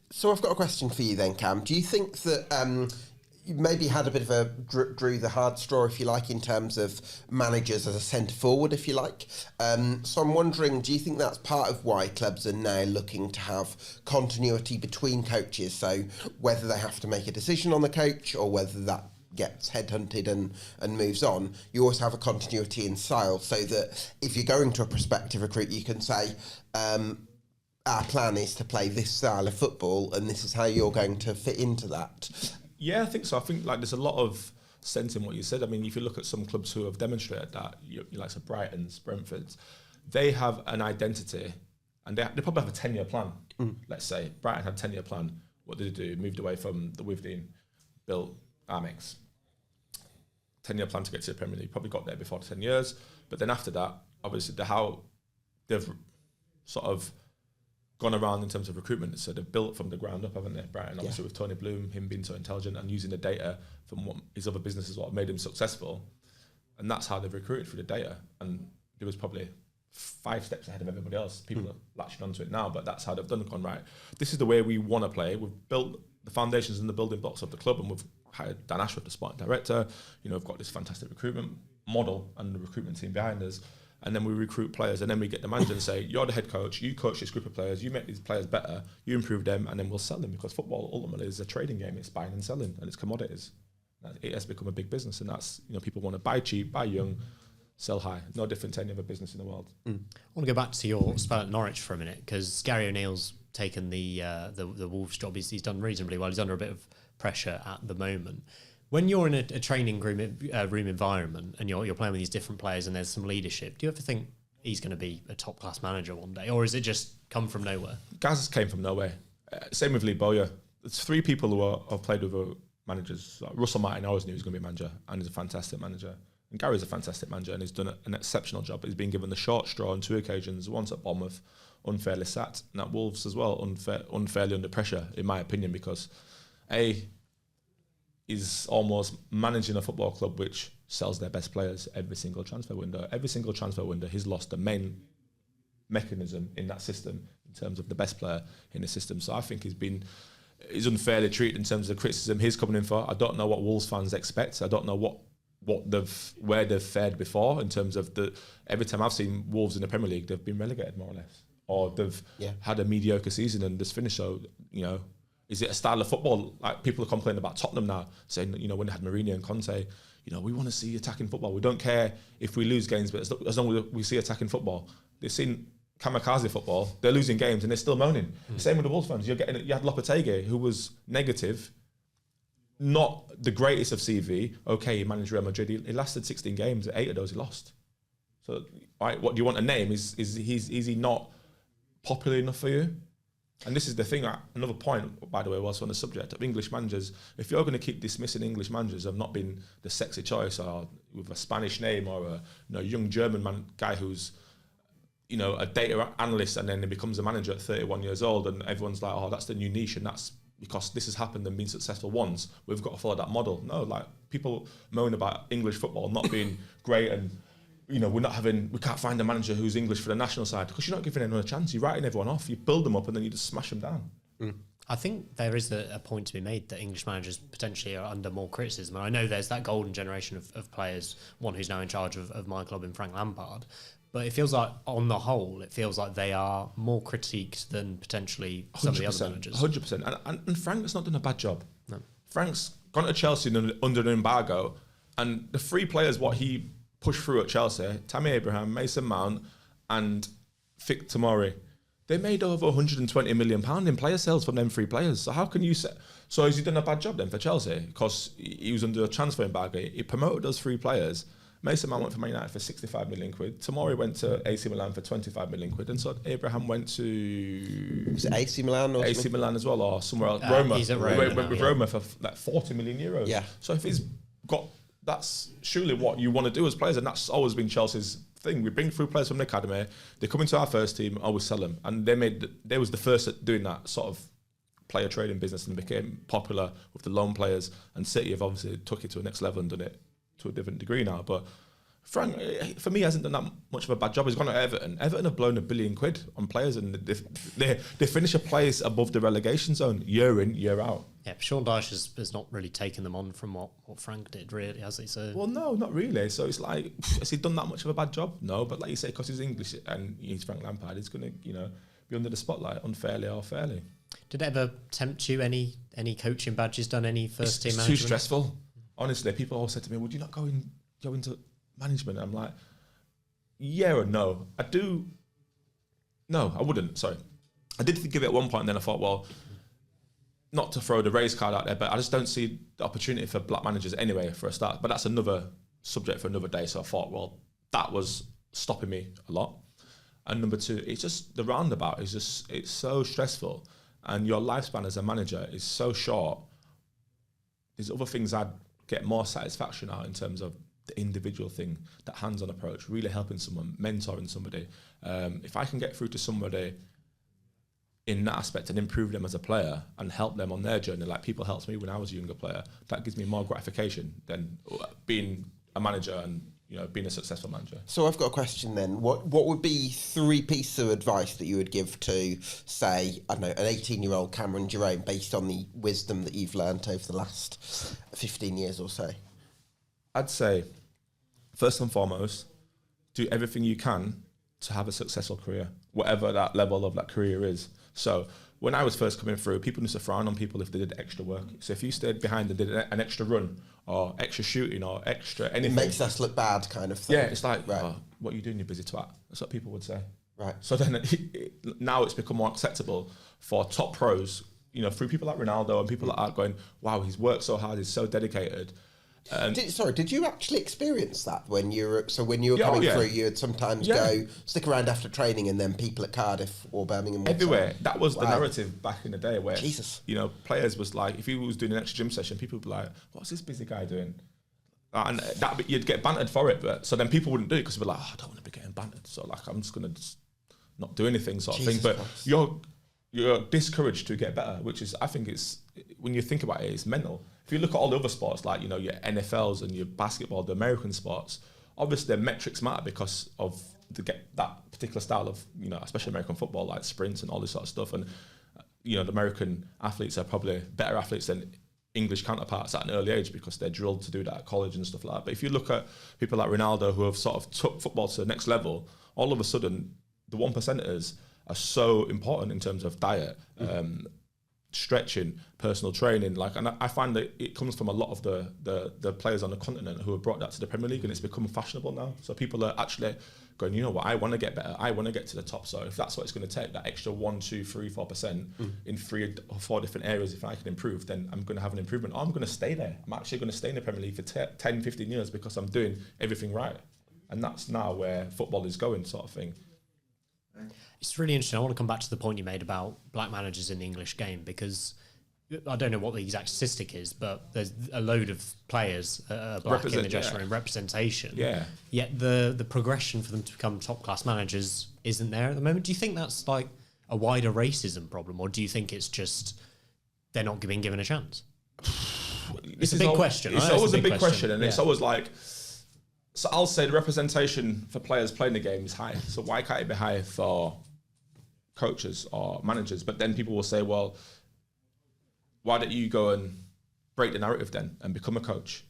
So I've got a question for you then, Cam. Do you think that you maybe had a bit of a drew the hard straw, if you like, in terms of managers as a centre forward, if you like? So I'm wondering, do you think that's part of why clubs are now looking to have continuity between coaches? So whether they have to make a decision on the coach or whether that gets headhunted and moves on, you always have a continuity in style, so that if you're going to a prospective recruit, you can say, our plan is to play this style of football, and this is how you're going to fit into that. Yeah, I think so. I think like there's a lot of sense in what you said. I mean, if you look at some clubs who have demonstrated that, you like so Brighton's, Brentford's, they have an identity, and they probably have a 10-year plan. Let's say Brighton had a 10-year plan. What did they do? Moved away from the Wivdean, built Amex. 10-year plan to get to the Premier League. Probably got there before 10 years, but then after that, obviously how they've sort of gone around in terms of recruitment. So they've built from the ground up, haven't they? Brighton, obviously with Tony Bloom, him being so intelligent and using the data from what his other businesses, what made him successful. And that's how they've recruited through the data. And there was probably 5 steps ahead of everybody else. People are latching onto it now, but that's how they've gone, right, this is the way we want to play. We've built the foundations and the building blocks of the club, and we've hired Dan Ashworth, the sporting director. We've got this fantastic recruitment model and the recruitment team behind us. And then we recruit players, and then we get the manager and say, you're the head coach, you coach this group of players, you make these players better, you improve them, and then we'll sell them, because football ultimately is a trading game. It's buying and selling, and it's commodities. It has become a big business, and that's, people want to buy cheap, buy young, sell high. No different to any other business in the world. I want to go back to your spell at Norwich for a minute, because Gary O'Neill's taken the Wolves job. He's done reasonably well. He's under a bit of pressure at the moment. When you're in a training room environment and you're playing with these different players and there's some leadership, do you ever think he's going to be a top-class manager one day, or is it just come from nowhere? Gaz came from nowhere. Same with Lee Bowyer. There's 3 people who have played with managers. Russell Martin, I always knew he was going to be a manager, and he's a fantastic manager. And Gary's a fantastic manager, and he's done an exceptional job. He's been given the short straw on 2 occasions, once at Bournemouth, unfairly sat, and at Wolves as well, unfairly under pressure, in my opinion, because is almost managing a football club which sells their best players every single transfer window. Every single transfer window, he's lost the main mechanism in that system in terms of the best player in the system. So I think he's unfairly treated in terms of the criticism he's coming in for. I don't know what Wolves fans expect. I don't know where they've fared before in terms of every time I've seen Wolves in the Premier League, they've been relegated more or less, or they've had a mediocre season and just finished. So is it a style of football? Like, people are complaining about Tottenham now, saying, when they had Mourinho and Conte, we want to see attacking football. We don't care if we lose games, but as long as we see attacking football. They've seen kamikaze football. They're losing games and they're still moaning. Same with the Wolves fans. You had Lopetegui, who was negative, not the greatest of CV. Okay, he managed Real Madrid. He lasted 16 games. 8 of those he lost. So, right, what do you want a name? Is he not popular enough for you? And this is the thing, another point, by the way, was on the subject of English managers. If you're going to keep dismissing English managers of not being the sexy choice, or with a Spanish name, or a young German guy who's a data analyst and then he becomes a manager at 31 years old, and everyone's like, oh, that's the new niche, and that's because this has happened and been successful once, we've got to follow that model. No, like, people moan about English football not being great, and we can't find a manager who's English for the national side, because you're not giving anyone a chance. You're writing everyone off. You build them up and then you just smash them down. I think there is a point to be made that English managers potentially are under more criticism. And I know there's that golden generation of players, one who's now in charge of my club in Frank Lampard. But it feels like, on the whole, they are more critiqued than potentially some of the other managers. 100%. And Frank's not done a bad job. No. Frank's gone to Chelsea under an embargo, and the 3 players, what he pushed through at Chelsea, Tammy Abraham, Mason Mount, and Fik Tomori, they made over £120 million in player sales from them 3 players. So how can you say? So has he done a bad job then for Chelsea? Because he was under a transfer embargo. He promoted those 3 players. Mason Mount went for Man United for 65 million quid. Tomori went to AC Milan for 25 million quid. And so Abraham went to... Was it AC Milan? Or AC Milan as well, or somewhere else. Roma. He's at Roma. He went with Roma for like 40 million euros. Yeah. So if he's got... That's surely what you want to do as players, and that's always been Chelsea's thing. We bring through players from the academy, they come into our first team, always sell them, and they was the first at doing that sort of player trading business, and became popular with the loan players. And City have obviously took it to a next level and done it to a different degree now. But Frank, for me, hasn't done that much of a bad job. He's gone to Everton. Everton have blown £1 billion on players, and they finish a place above the relegation zone year in, year out. Yeah, Sean Dyche has not really taken them on from what Frank did, really, has he? So, well, no, not really. So it's like, has he done that much of a bad job? No, but like you say, because he's English and he's Frank Lampard, he's going to be under the spotlight, unfairly or fairly. Did it ever tempt you, any coaching badges done, any first team management? Too stressful. honestly, people always said to me, would you not go into management? And I'm like, yeah or no. No, I wouldn't, sorry. I did think of it at one point, and then I thought, well, not to throw the race card out there, but I just don't see the opportunity for black managers anyway for a start. But that's another subject for another day. So I thought, well, that was stopping me a lot. And number two, it's just the roundabout it's so stressful, and your lifespan as a manager is so short. There's other things I'd get more satisfaction out in terms of the individual thing, that hands-on approach, really helping someone, mentoring somebody. If I can get through to somebody in that aspect and improve them as a player and help them on their journey, like people helped me when I was a younger player, that gives me more gratification than being a manager and being a successful manager. So I've got a question then. What would be 3 pieces of advice that you would give to, say, I don't know, an 18-year-old Cameron Jerome based on the wisdom that you've learnt over the last 15 years or so? I'd say, first and foremost, do everything you can to have a successful career, whatever that level of that career is. So when I was first coming through, people used to frown on people if they did extra work. So if you stayed behind and did an extra run or extra shooting or extra anything, it makes us look bad, kind of thing. Yeah, it's like, right. What are you doing, you busy twat? That's what people would say. Right. So then now it's become more acceptable for top pros, through people like Ronaldo and people like that going, wow, he's worked so hard, he's so dedicated. Did you actually experience that when you were coming through? You would sometimes go stick around after training, and then people at Cardiff or Birmingham would everywhere. That was the narrative back in the day, where Jesus, players was like, if he was doing an extra gym session, people would be like, "What's this busy guy doing?" And that you'd get bantered for it, but so then people wouldn't do it because they'd be like, "Oh, I don't want to be getting bantered," so like I'm just gonna not do anything, sort of thing. But you're discouraged to get better, which is, I think it's, when you think about it, it's mental. If you look at all the other sports, like, your NFLs and your basketball, the American sports, obviously their metrics matter because of that particular style of, especially American football, like sprints and all this sort of stuff. And, the American athletes are probably better athletes than English counterparts at an early age because they're drilled to do that at college and stuff like that. But if you look at people like Ronaldo who have sort of took football to the next level, all of a sudden, the 1%ers are so important in terms of diet, stretching, personal training, and I find that it comes from a lot of the players on the continent who have brought that to the Premier League, and it's become fashionable now. So people are actually going, you know what, I want to get better, I want to get to the top. So if that's what it's going to take, that extra 1, 2, 3, 4% in 3 or 4 different areas, if I can improve, then I'm going to have an improvement. Or I'm going to stay there. I'm actually going to stay in the Premier League for 10, 15 years because I'm doing everything right. And that's now where football is going, sort of thing. It's really interesting. I want to come back to the point you made about black managers in the English game, because I don't know what the exact statistic is, but there's a load of players black in the dressing room, representation. Yeah. Yet the progression for them to become top class managers isn't there at the moment. Do you think that's like a wider racism problem, or do you think it's just they're not being given a chance? It's a big question. It's always a big question, and it's always like. So I'll say the representation for players playing the game is high. So why can't it be high for coaches or managers? But then people will say, well, why don't you go and break the narrative then and become a coach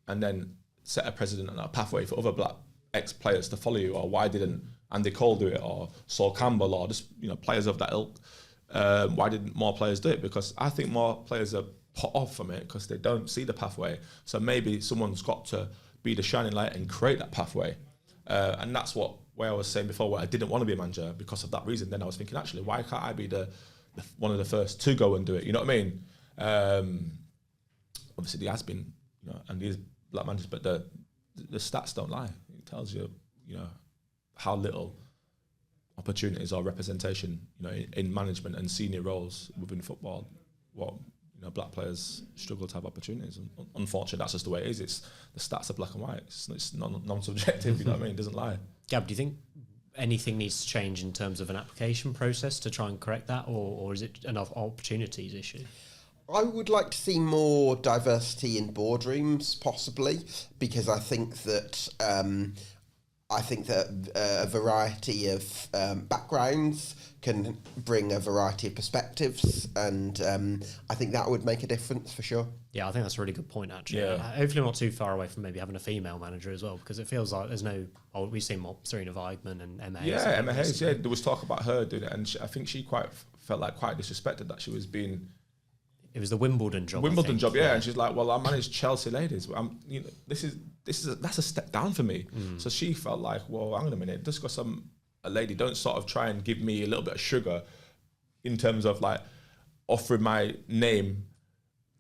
and then set a precedent and a pathway for other black ex-players to follow you? Or why didn't Andy Cole do it, or Saul Campbell, or just players of that ilk? Why didn't more players do it? Because I think more players are put off from it because they don't see the pathway. So maybe someone's got to be the shining light and create that pathway. And that's where I was saying before, where I didn't want to be a manager because of that reason. Then I was thinking, actually, why can't I be the one of the first to go and do it? You know what I mean? Obviously, there has been, and these black managers, but the stats don't lie. It tells you, how little opportunities or representation, in management and senior roles within football, black players struggle to have opportunities. Unfortunately, that's just the way it is. It's the stats are black and white. It's non-subjective. You know what I mean? It doesn't lie. Gab, do you think anything needs to change in terms of an application process to try and correct that, or is it an opportunities issue? I would like to see more diversity in boardrooms, possibly, because I think that a variety of backgrounds can bring a variety of perspectives, and I think that would make a difference for sure. Yeah, I think that's a really good point, actually. Yeah. Hopefully not too far away from maybe having a female manager as well, because it feels like there's no... we've seen more Serena Weigman and Emma Hayes. Yeah, Emma Hayes, there was talk about her doing it, and I think she felt quite disrespected that she was being It was the Wimbledon job. Wimbledon job, yeah. And she's like, well, I manage Chelsea ladies. That's a step down for me. So she felt like, well, hang on a minute, just because I'm a lady, don't sort of try and give me a little bit of sugar in terms of like offering my name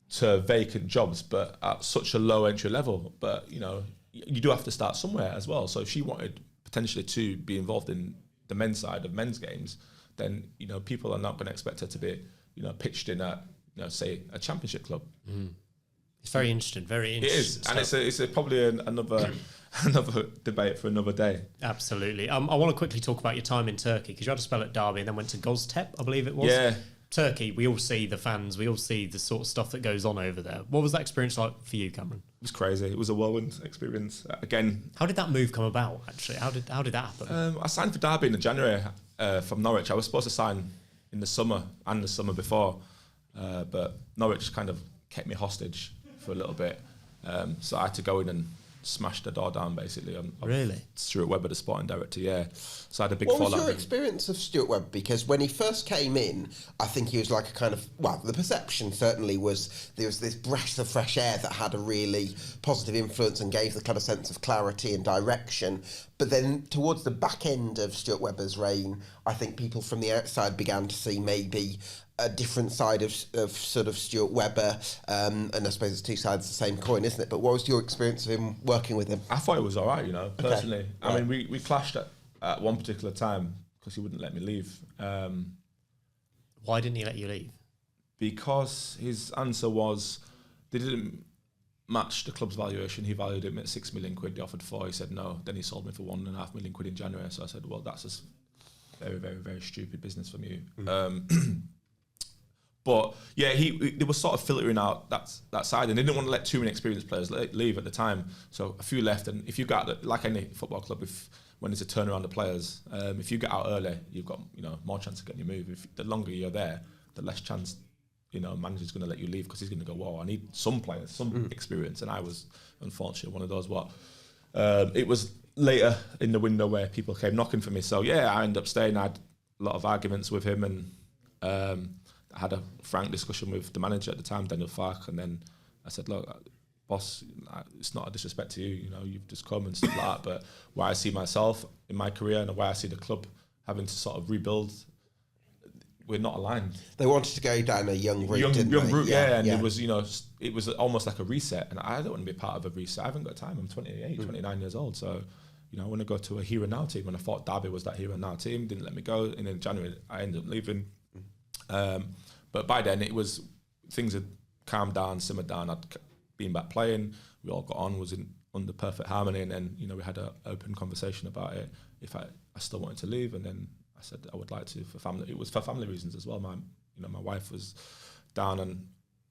to vacant jobs, but at such a low entry level. But, you know, you do have to start somewhere as well. So if she wanted potentially to be involved in the men's side of men's games, then, you know, people are not going to expect her to be, you know, pitched in a, you know, say a championship club. It's very interesting, very It interesting. is, and it's probably another debate for another day. Absolutely. I want to quickly talk about your time in Turkey, because you had to spell at Derby and then went to Goztepe, I believe it was. Yeah. Turkey, we all see the fans, we all see the sort of stuff that goes on over there. What was that experience like for you, Cameron? It was crazy. It was a whirlwind experience. Again, how did that move come about, actually? How did that happen? I signed for Derby in January from Norwich. I was supposed to sign in the summer and the summer before, but Norwich kind of kept me hostage for a little bit. So I had to go in and smash the door down, basically. Really? Stuart Webber, the sporting director, yeah. So I had a big What fallout. was your experience of Stuart Webber? Because when he first came in, I think he was like a kind of, well, the perception certainly was there was this breath of fresh air that had a really positive influence and gave the club a sense of clarity and direction. But then towards the back end of Stuart Webber's reign, I think people from the outside began to see maybe a different side of sort of Stuart Webber, and I suppose it's two sides of the same coin, isn't it? But what was your experience of him working with him? I thought it was all right, you know, personally. Okay. I mean, we clashed at one particular time because he wouldn't let me leave. Why didn't he let you leave? Because his answer was they didn't match the club's valuation. He valued him at £6 million. They offered 4. He said no. Then he sold me for £1.5 million in January. So I said, well, that's just very, very, very stupid business from you. But yeah, they were sort of filtering out that side, and they didn't want to let too many experienced players leave at the time. So a few left, and if you got like any football club, when it's a turnaround of players, if you get out early, you've got, you know, more chance of getting your move. If the longer you're there, the less chance, you know, manager's going to let you leave because he's going to go, whoa, I need some players, some experience, and I was unfortunately one of those. It was later in the window where people came knocking for me. So yeah, I ended up staying. I had a lot of arguments with him, and I had a frank discussion with the manager at the time, Daniel Fark, and then I said, look, boss, it's not a disrespect to you, you know, you've just come and stuff like that, but where I see myself in my career and where I see the club having to sort of rebuild, we're not aligned. They wanted to go down a young route, didn't young they? route, yeah, and it was, you know, it was almost like a reset, and I don't want to be part of a reset. I haven't got time. I'm 28, 29 years old, so, you know, I want to go to a here and now team, and I thought Derby was that here and now team, didn't let me go, and in January I ended up leaving. But by then things had calmed down, simmered down. I'd been back playing. We all got on, was under perfect harmony, and then, you know, we had an open conversation about it. If I still wanted to leave, and then I said I would like to for family. It was for family reasons as well. My wife was down and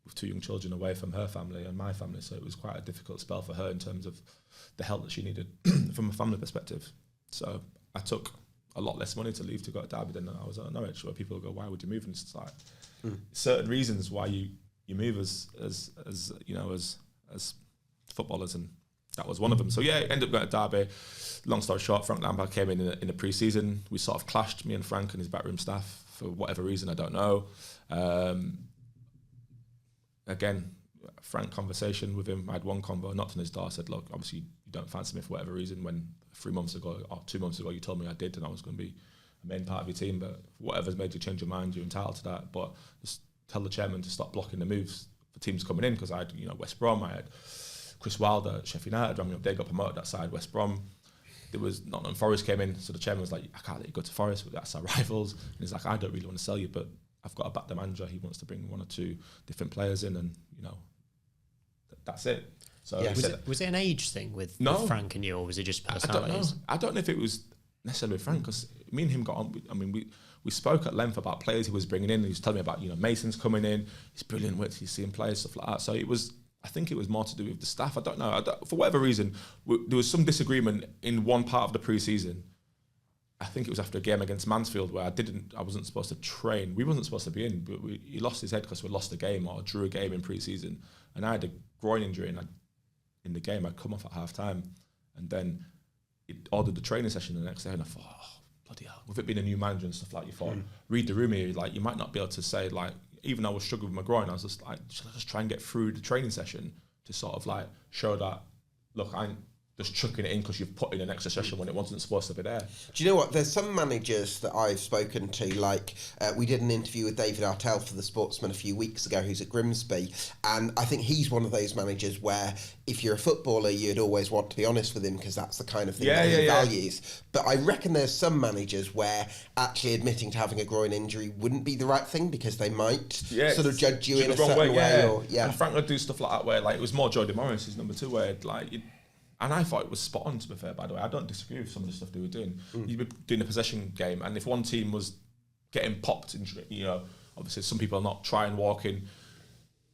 with 2 young children away from her family and my family, so it was quite a difficult spell for her in terms of the help that she needed from a family perspective. So I took a lot less money to leave to go to Derby than I was at Norwich, where people go, why would you move? And it's like certain reasons why you move as you know, as footballers, and that was one of them. So yeah, ended up going to Derby. Long story short, Frank Lampard came in the pre-season. We sort of clashed, me and Frank and his backroom staff, for whatever reason, I don't know. Again, frank conversation with him. I had one convo, knocked on his door, said, look, obviously you don't fancy me for whatever reason, when 3 months ago or 2 months ago you told me I did and I was going to be a main part of your team, but whatever's made you change your mind, you're entitled to that. But just tell the chairman to stop blocking the moves for teams coming in, because I had, you know, West Brom, I had Chris Wilder at Sheffield United, rang me up, they got promoted that side, West Brom. There was Nottingham Forest came in, so the chairman was like, I can't let you go to Forest, but that's our rivals. And he's like, I don't really want to sell you, but I've got to back the manager. He wants to bring 1 or 2 different players in, and, you know, that's it. So Yeah. Was it an age thing with Frank and you, or was it just personalities? I don't know if it was necessarily with Frank, because me and him got on. I mean, we spoke at length about players he was bringing in. He was telling me about, you know, Mason's coming in. He's brilliant with, he's seeing players, stuff like that. So I think it was more to do with the staff. I don't know. For whatever reason, there was some disagreement in one part of the pre-season. I think it was after a game against Mansfield where I wasn't supposed to train. We wasn't supposed to be in, but he lost his head because we lost a game or drew a game in pre-season. And I had a groin injury, and in the game I'd come off at half time, and then he ordered the training session the next day, and I thought, oh, bloody hell. With it being a new manager and stuff like, you thought, read the room here, like, you might not be able to say, like, even though I was struggling with my groin, I was just like, should I just try and get through the training session to sort of like show that, look, I'm just chucking it in because you've put in an extra session when it wasn't supposed to be there. Do you know what? There's some managers that I've spoken to, like we did an interview with David Artell for the Sportsman a few weeks ago, who's at Grimsby, and I think he's one of those managers where if you're a footballer, you'd always want to be honest with him because that's the kind of thing that he values. But I reckon there's some managers where actually admitting to having a groin injury wouldn't be the right thing because they might sort of judge you in a certain way. And Frank would do stuff like that where like it was more Jody Morris, his number 2, where like and I thought it was spot on, to be fair, by the way. I don't disagree with some of the stuff they were doing. You'd be doing a possession game, and if one team was getting popped, obviously some people are not trying walking,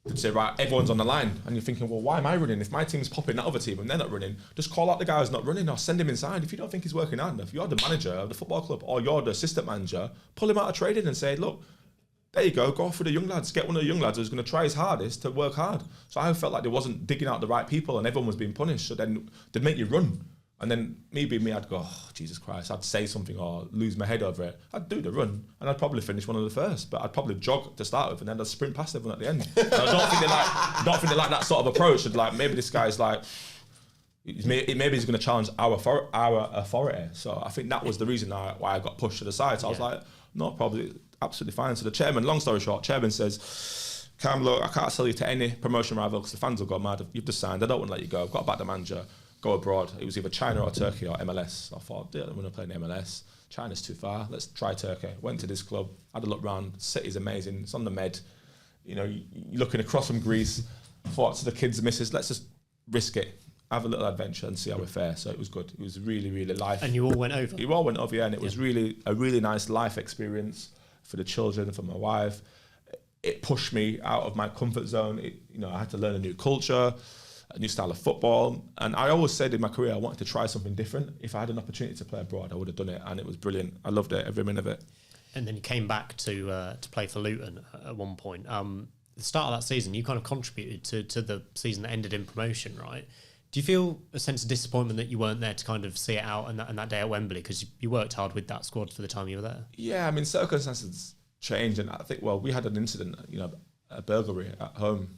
they'd say, right, everyone's on the line. And you're thinking, well, why am I running? If my team's popping that other team and they're not running, just call out the guy who's not running or send him inside. If you don't think he's working hard enough, you're the manager of the football club or you're the assistant manager, pull him out of training and say, look, there you go for the young lads. Get one of the young lads who's going to try his hardest to work hard. So I felt like they wasn't digging out the right people and everyone was being punished. So then they'd make you run. And then me being me, I'd go, oh, Jesus Christ, I'd say something or lose my head over it. I'd do the run and I'd probably finish one of the first, but I'd probably jog to start with and then I'd sprint past everyone at the end. And I don't think they like that sort of approach. And like, maybe this guy's like, maybe he's going to challenge our authority. So I think that was the reason why I got pushed to the side. So I was like, no, probably absolutely fine. So the chairman, long story short, chairman says, Cam, look, I can't sell you to any promotion rival because the fans will go mad. You've just signed. I don't want to let you go. I've got to back the manager. Go abroad. It was either China or Turkey or MLS. I thought, I don't want to play in MLS. China's too far. Let's try Turkey. Went to this club. Had a look round. City's amazing. It's on the Med. You're looking across from Greece. Thought to the kids and missus, let's just risk it. Have a little adventure and see how we fare. So it was good. It was really, really life. And you all went over? You all went over, yeah. And it was really a really nice life experience for the children, for my wife. It pushed me out of my comfort zone. I had to learn a new culture, a new style of football. And I always said in my career, I wanted to try something different. If I had an opportunity to play abroad, I would have done it. And it was brilliant. I loved it, every minute of it. And then you came back to play for Luton at one point. The start of that season, you kind of contributed to the season that ended in promotion, right? Do you feel a sense of disappointment that you weren't there to kind of see it out and that day at Wembley? Because you worked hard with that squad for the time you were there. Yeah, I mean, circumstances changed. And I think, we had an incident, a burglary at home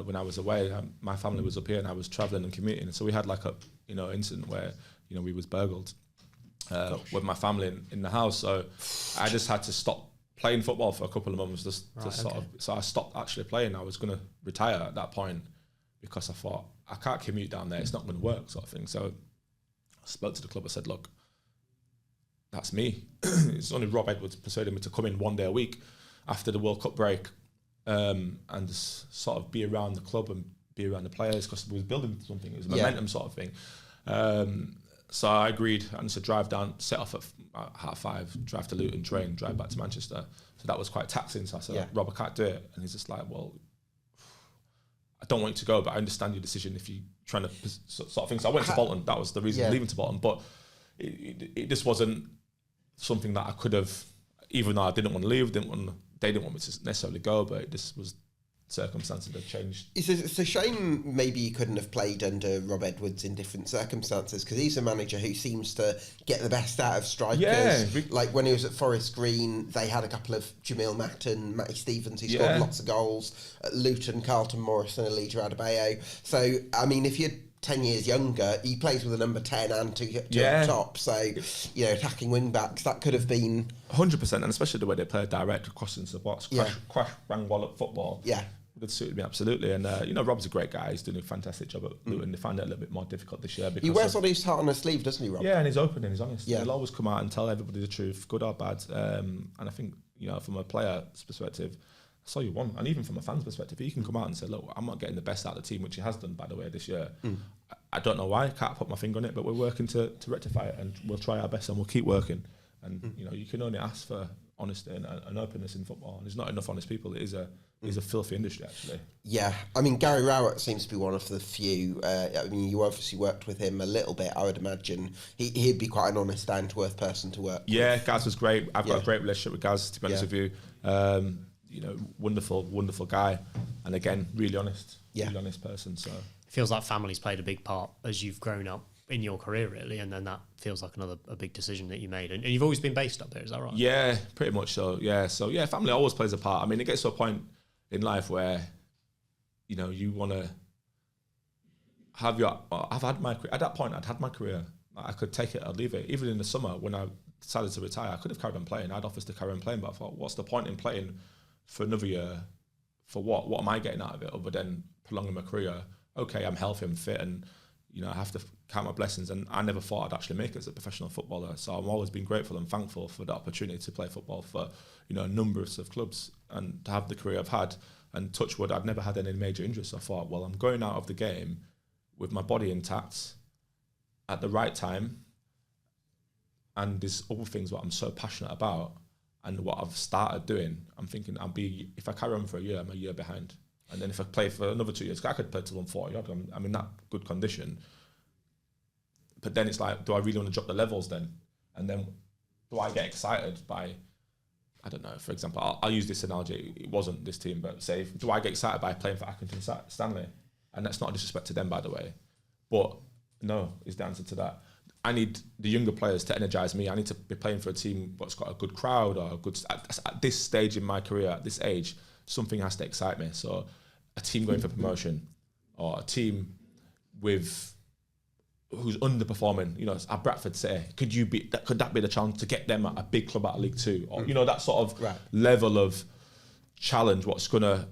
when I was away. My family was up here and I was travelling and commuting. And so we had like a, incident where, we was burgled with my family in the house. So I just had to stop playing football for a couple of months so I stopped actually playing. I was going to retire at that point because I thought, I can't commute down there, it's not going to work, sort of thing. So I spoke to the club, I said, look, that's me. It's only Rob Edwards persuaded me to come in one day a week after the World Cup break and just sort of be around the club and be around the players because we was building something. It was a momentum sort of thing. So I agreed and to drive down, set off at 5:30, drive to Luton, train, drive back to Manchester. So that was quite taxing. So I said, Rob, I can't do it. And he's just like, well, I don't want you to go, but I understand your decision if you're trying to sort of thing. So I went to Bolton. That was the reason for leaving to Bolton. But it just wasn't something that I could have, even though I didn't want to leave, they didn't want me to necessarily go, but it just was circumstances that changed. It's a shame maybe you couldn't have played under Rob Edwards in different circumstances because he's a manager who seems to get the best out of strikers. Yeah. Like when he was at Forest Green, they had a couple of Jamil Matton, Matty Stevens who scored lots of goals. At Luton, Carlton Morrison, Elijah Adebayo. So, I mean, if you're 10 years younger, he plays with a number 10 and two up top. So, attacking wing backs, that could have been 100%, and especially the way they play direct, crossing the box, crash, bang, wallop football. Yeah. Would have suited me absolutely. And, Rob's a great guy. He's doing a fantastic job at Luton. They find it a little bit more difficult this year. Because he wears on his heart on his sleeve, doesn't he, Rob? Yeah, and he's open and he's honest. Yeah. He'll always come out and tell everybody the truth, good or bad. And I think, from a player's perspective, that's all you want. And even from a fan's perspective, he can come out and say, look, I'm not getting the best out of the team, which he has done, by the way, this year. I don't know why, can't put my finger on it, but we're working to rectify it and we'll try our best and we'll keep working. And, you can only ask for honesty and openness in football. And there's not enough honest people. It is a filthy industry, actually. Yeah. I mean, Gary Rowett seems to be one of the few. You obviously worked with him a little bit, I would imagine. He'd be quite an honest, down-to-earth person to work with. Yeah, Gaz was great. I've got a great relationship with Gaz, to be honest with you. Wonderful, wonderful guy. And again, really honest. Really honest person. So it feels like family's played a big part as you've grown up. in your career, really, and then that feels like a big decision that you made. And you've always been based up there, is that right? Yeah, pretty much so. Yeah, so yeah, family always plays a part. I mean, it gets to a point in life where, you know, you want to have your. At that point, I'd had my career. I could take it or leave it. Even in the summer when I decided to retire, I could have carried on playing. I had offers to carry on playing, but I thought, what's the point in playing for another year? For what? What am I getting out of it other than prolonging my career? Okay, I'm healthy, I'm fit, and you know I have to count my blessings. And I never thought I'd actually make it as a professional footballer. So I've always been grateful and thankful for the opportunity to play football for, you know, a number of clubs and to have the career I've had. And touch wood, I'd never had any major injuries. So I thought, well, I'm going out of the game with my body intact at the right time, and there's other things what I'm so passionate about and what I've started doing. I'm thinking if I carry on for a year, I'm a year behind. And then if I play for another 2 years, I could play till I'm 40 odd. I'm in that good condition. But then it's like, do I really want to drop the levels then? And then do I get excited by, I don't know, for example, I'll use this analogy. It wasn't this team, but say, do I get excited by playing for Accrington Stanley? And that's not a disrespect to them, by the way. But no, is the answer to that. I need the younger players to energise me. I need to be playing for a team that's got a good crowd or a good. At this stage in my career, at this age, something has to excite me. So, a team going for promotion, or a team who's underperforming. You know, as Bradford say, could that be the chance to get them at a big club at League Two, or you know that sort of level of challenge? What's going to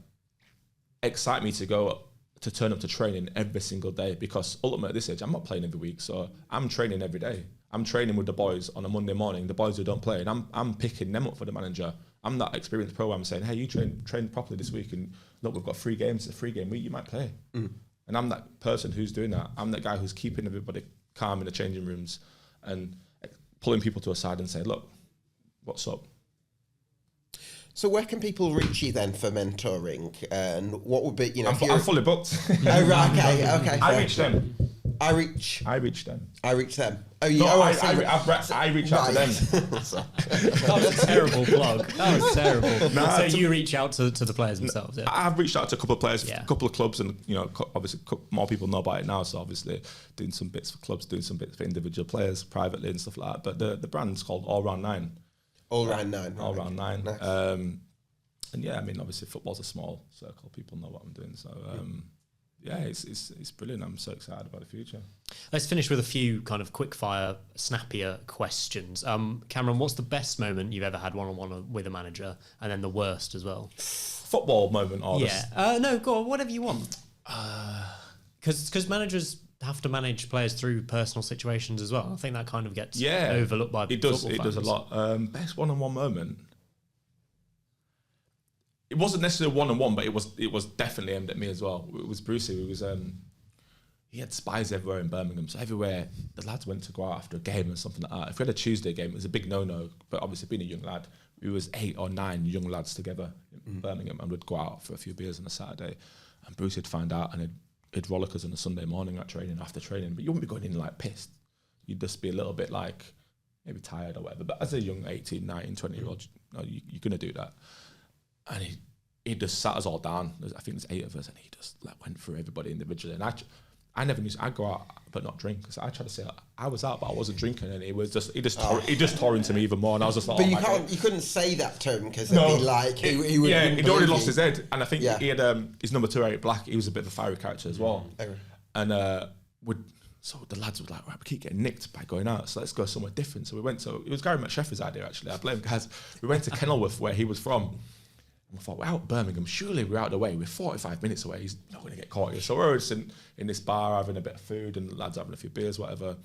excite me to turn up to training every single day, because ultimately at this age, I'm not playing every week, so I'm training every day. I'm training with the boys on a Monday morning, the boys who don't play, and I'm picking them up for the manager. I'm that experienced pro. I'm saying, hey, you train properly this week, and look, we've got 3 games, it's a 3-game week, you might play. And I'm that person who's doing that. I'm that guy who's keeping everybody calm in the changing rooms and pulling people to a side and say, look, what's up? So where can people reach you then for mentoring? And what would be, you know... I'm fully booked. Oh, right, okay. I reach them. I reach them. Oh, yeah. No, I reach out to them. That was a terrible plug. That was terrible. So you reach out to the players themselves, yeah? I've reached out to a couple of players, a couple of clubs, and you know, obviously more people know about it now. So obviously, doing some bits for clubs, doing some bits for individual players privately and stuff like that. But the brand's called All Round 9. All Round 9. All Round 9. Nice. And yeah, I mean, obviously, football's a small circle. People know what I'm doing. So. Yeah, it's brilliant. I'm so excited about the future. Let's finish with a few kind of quick-fire, snappier questions. Cameron, what's the best moment you've ever had one-on-one with a manager, and then the worst as well? Football moment, or no, go on, whatever you want. Because managers have to manage players through personal situations as well. I think that kind of gets overlooked by football fans. It does a lot. Best one-on-one moment. It wasn't necessarily one-on-one, but it was definitely aimed at me as well. It was Brucey. It was he had spies everywhere in Birmingham, so everywhere the lads went to go out after a game or something like that. If we had a Tuesday game, it was a big no-no. But obviously, being a young lad, we was 8 or 9 young lads together in Birmingham, and we'd go out for a few beers on a Saturday. And Brucey would find out, and he'd rollickers on a Sunday morning at training, after training. But you wouldn't be going in like pissed. You'd just be a little bit like maybe tired or whatever. But as a young 18, 19, 20-year-old, you're going to do that. And he just sat us all down. I think there's 8 of us, and he just like went through everybody individually. And I never knew. I'd go out but not drink. So I tried to say I was out, but I wasn't drinking, and he just tore into me even more. And I was just like, but you couldn't say that to him because it'd be like he would. Yeah, he'd already lost his head, and I think he had his number 2, Eric Black. He was a bit of a fiery character as well, and So the lads were like, right, we keep getting nicked by going out, so let's go somewhere different. So we went to, it was Gary McSheffield's idea actually. I blame Gaz. We went to Kenilworth, where he was from. And we thought, we're out Birmingham, surely we're out of the way. We're 45 minutes away, he's not going to get caught here. So we're just in this bar having a bit of food, and the lads having a few beers, whatever.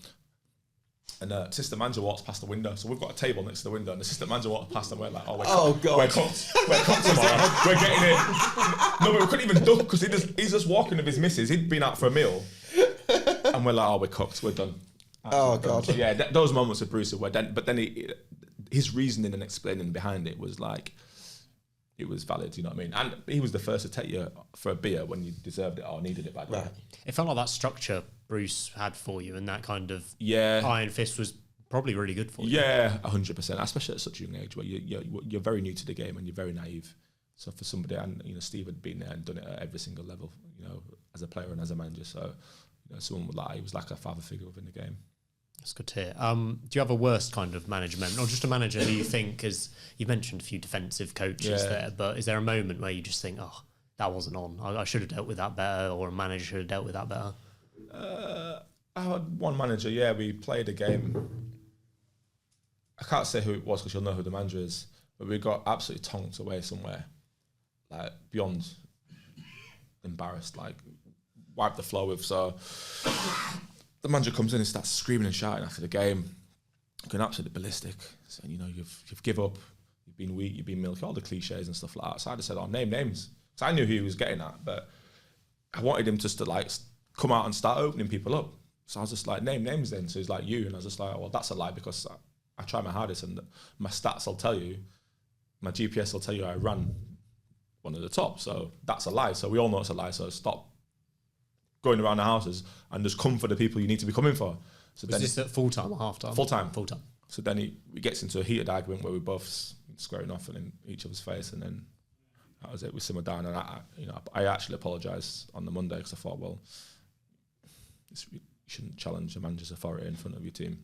And assistant manager walks past the window. So we've got a table next to the window, and the assistant manager walks past, and we're like, God, we're cooked tomorrow. We're getting it. No, but we couldn't even duck, because he's just walking with his missus. He'd been out for a meal. And we're like, we're cooked, we're done. God. So yeah, those moments with Bruce were then, but then his reasoning and explaining behind it was like, it was valid, you know what I mean? And he was the first to take you for a beer when you deserved it or needed it, by the way. It felt like that structure Bruce had for you, and that kind of iron fist was probably really good for you. Yeah, 100%, especially at such a young age where you're very new to the game and you're very naive. So for somebody, and Steve had been there and done it at every single level, as a player and as a manager. So someone he was like a father figure within the game. That's good to hear. Do you have a worst kind of management, or just a manager who you think, because you mentioned a few defensive coaches there, but is there a moment where you just think, oh, that wasn't on, I should have dealt with that better, or a manager should have dealt with that better? I had one manager, we played a game. I can't say who it was because you'll know who the manager is, but we got absolutely tonked away somewhere, like beyond embarrassed, like wiped the floor with. So the manager comes in and starts screaming and shouting after the game, going absolutely ballistic, saying, you've give up, you've been weak, you've been milky, all the cliches and stuff like that. So I just said, name names. So I knew who he was getting at, but I wanted him just to come out and start opening people up. So I was just like, name names then. So he's like, you. And I was just like, well, that's a lie because I try my hardest and my stats will tell you, my GPS will tell you I ran one of the top. So that's a lie. So we all know it's a lie. So stop going around the houses and just come for the people you need to be coming for. So was this at full-time or half-time? Full-time. Full-time. So then he gets into a heated argument where we're both squaring off and in each other's face, and then that was it. We simmered down, and I actually apologised on the Monday because I thought, well, you shouldn't challenge a manager's authority in front of your team.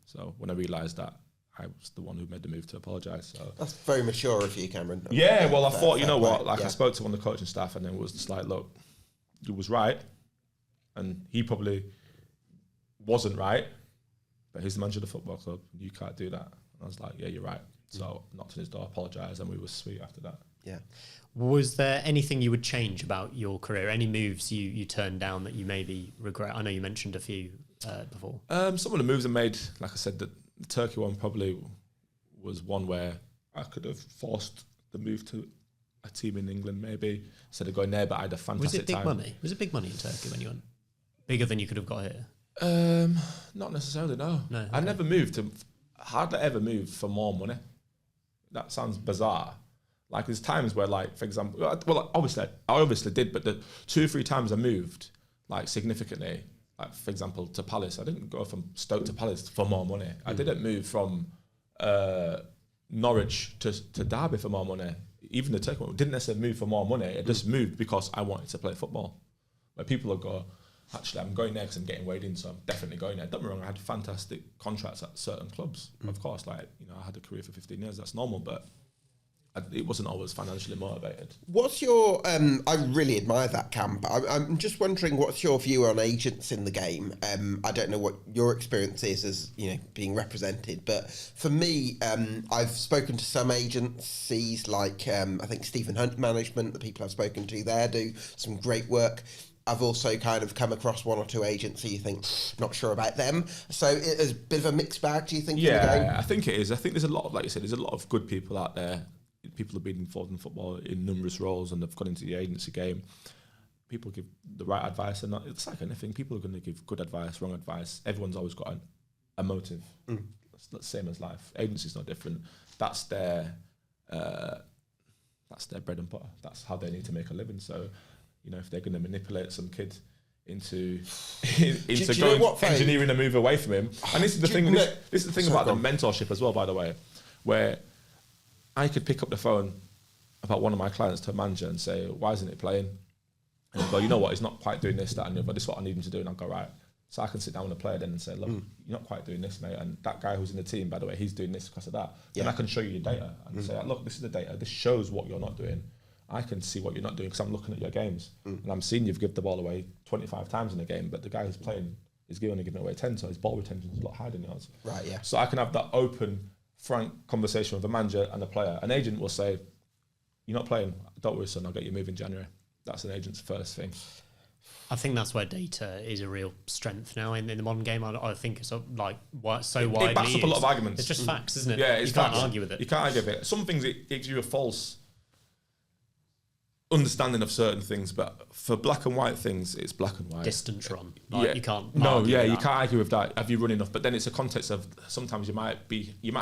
So when I realised that, I was the one who made the move to apologise. So that's very mature of you, Cameron. Yeah, well, I thought, you know what, I spoke to one of the coaching staff, and then it was just like, look, you was right, and he probably wasn't right, but he's the manager of the football club. You can't do that. And I was like, yeah, you're right. So knocked on his door, apologised, and we were sweet after that. Yeah. Was there anything you would change about your career? Any moves you turned down that you maybe regret? I know you mentioned a few before. Some of the moves I made, like I said, the Turkey one probably was one where I could have forced the move to a team in England maybe, instead of going there, but I had a fantastic time. Was it big money? Was it big money in Turkey when you went? Bigger than you could have got here? Not necessarily, no. Okay. I never hardly ever moved for more money. That sounds bizarre. Like there's times where, like, for example, well, I obviously did, but the 2 or 3 times I moved, like, significantly, like, for example, to Palace, I didn't go from Stoke to Palace for more money. I didn't move from Norwich to Derby for more money. Even the Turkey one didn't necessarily move for more money. It just moved because I wanted to play football. Where people will go, actually, I'm going there because I'm getting weighed in, so I'm definitely going there. Don't get me wrong, I had fantastic contracts at certain clubs. Of course, I had a career for 15 years, that's normal, but it wasn't always financially motivated. What's your, I really admire that, Cam, but I'm just wondering what's your view on agents in the game? I don't know what your experience is as, being represented, but for me, I've spoken to some agencies like, I think Stephen Hunt Management, the people I've spoken to there do some great work. I've also kind of come across 1 or 2 agents who you think, not sure about them. So it is a bit of a mixed bag, do you think? Yeah, in the game? I think it is. I think there's a lot of, like you said, there's a lot of good people out there. People have been involved in football in numerous roles and they've gone into the agency game. People give the right advice, and it's like anything. People are going to give good advice, wrong advice. Everyone's always got a motive. It's the same as life. Agency's no different. That's their bread and butter. That's how they need to make a living. So, if they're going to manipulate some kid into engineering a move away from him, and this is the thing. This is the thing about the mentorship as well, by the way, where I could pick up the phone about one of my clients to a manager and say, why isn't it playing? And he'll go, you know what, he's not quite doing this, that, and the other. This is what I need him to do. And I'll go, right. So I can sit down with a player then and say, look, you're not quite doing this, mate. And that guy who's in the team, by the way, he's doing this because of that. Yeah. Then I can show you your data and say, look, this is the data. This shows what you're not doing. I can see what you're not doing because I'm looking at your games. And I'm seeing you've given the ball away 25 times in a game, but the guy who's playing is only giving away 10, so his ball retention is a lot higher than yours. Right, yeah. So I can have that open, frank conversation with a manager and a player. An agent will say, you're not playing, don't worry, son, I'll get you moved in January. That's an agent's first thing. I think that's where data is a real strength now in the modern game. I think it's widely it backs up a lot of arguments. It's just facts, isn't it? Yeah, it's you can't facts. argue with it. You can't argue with it. Some things it gives you a false understanding of certain things, but for black and white things, it's black and white. Distance run. You can't. You can't argue with that. Have you run enough? But then it's a context of sometimes you might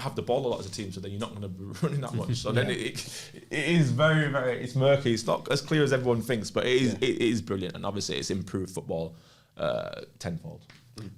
have the ball a lot as a team, so then you're not going to be running that much. So then it is very, very, it's murky. It's not as clear as everyone thinks, but it is brilliant, and obviously it's improved football tenfold.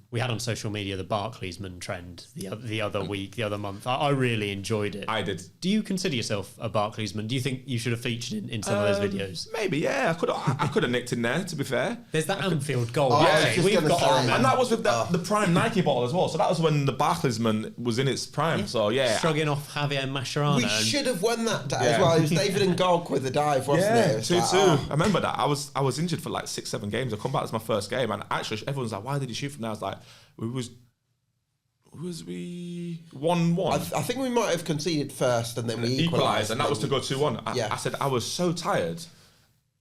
We had on social media the Barclaysman trend the other week, the other month. I really enjoyed it. I did. Do you consider yourself a Barclaysman? Do you think you should have featured in some of those videos? Maybe, yeah. I could have nicked in there, to be fair. There's that Anfield goal. We've got And that was with the prime Nike bottle as well. So that was when the Barclaysman was in its prime. So, yeah. Shrugging off Javier Mascherano. We should have won that day as well. It was David and Gog with the dive, wasn't it? 2-2. I remember that. I was injured for like 6-7 games. I come back as my first game, and actually everyone's like, "Why did you shoot from there?" I was like, "Was we 1-1?" I think we might have conceded first, and then we equalised, and that was to go 2-1. Yeah. I said I was so tired,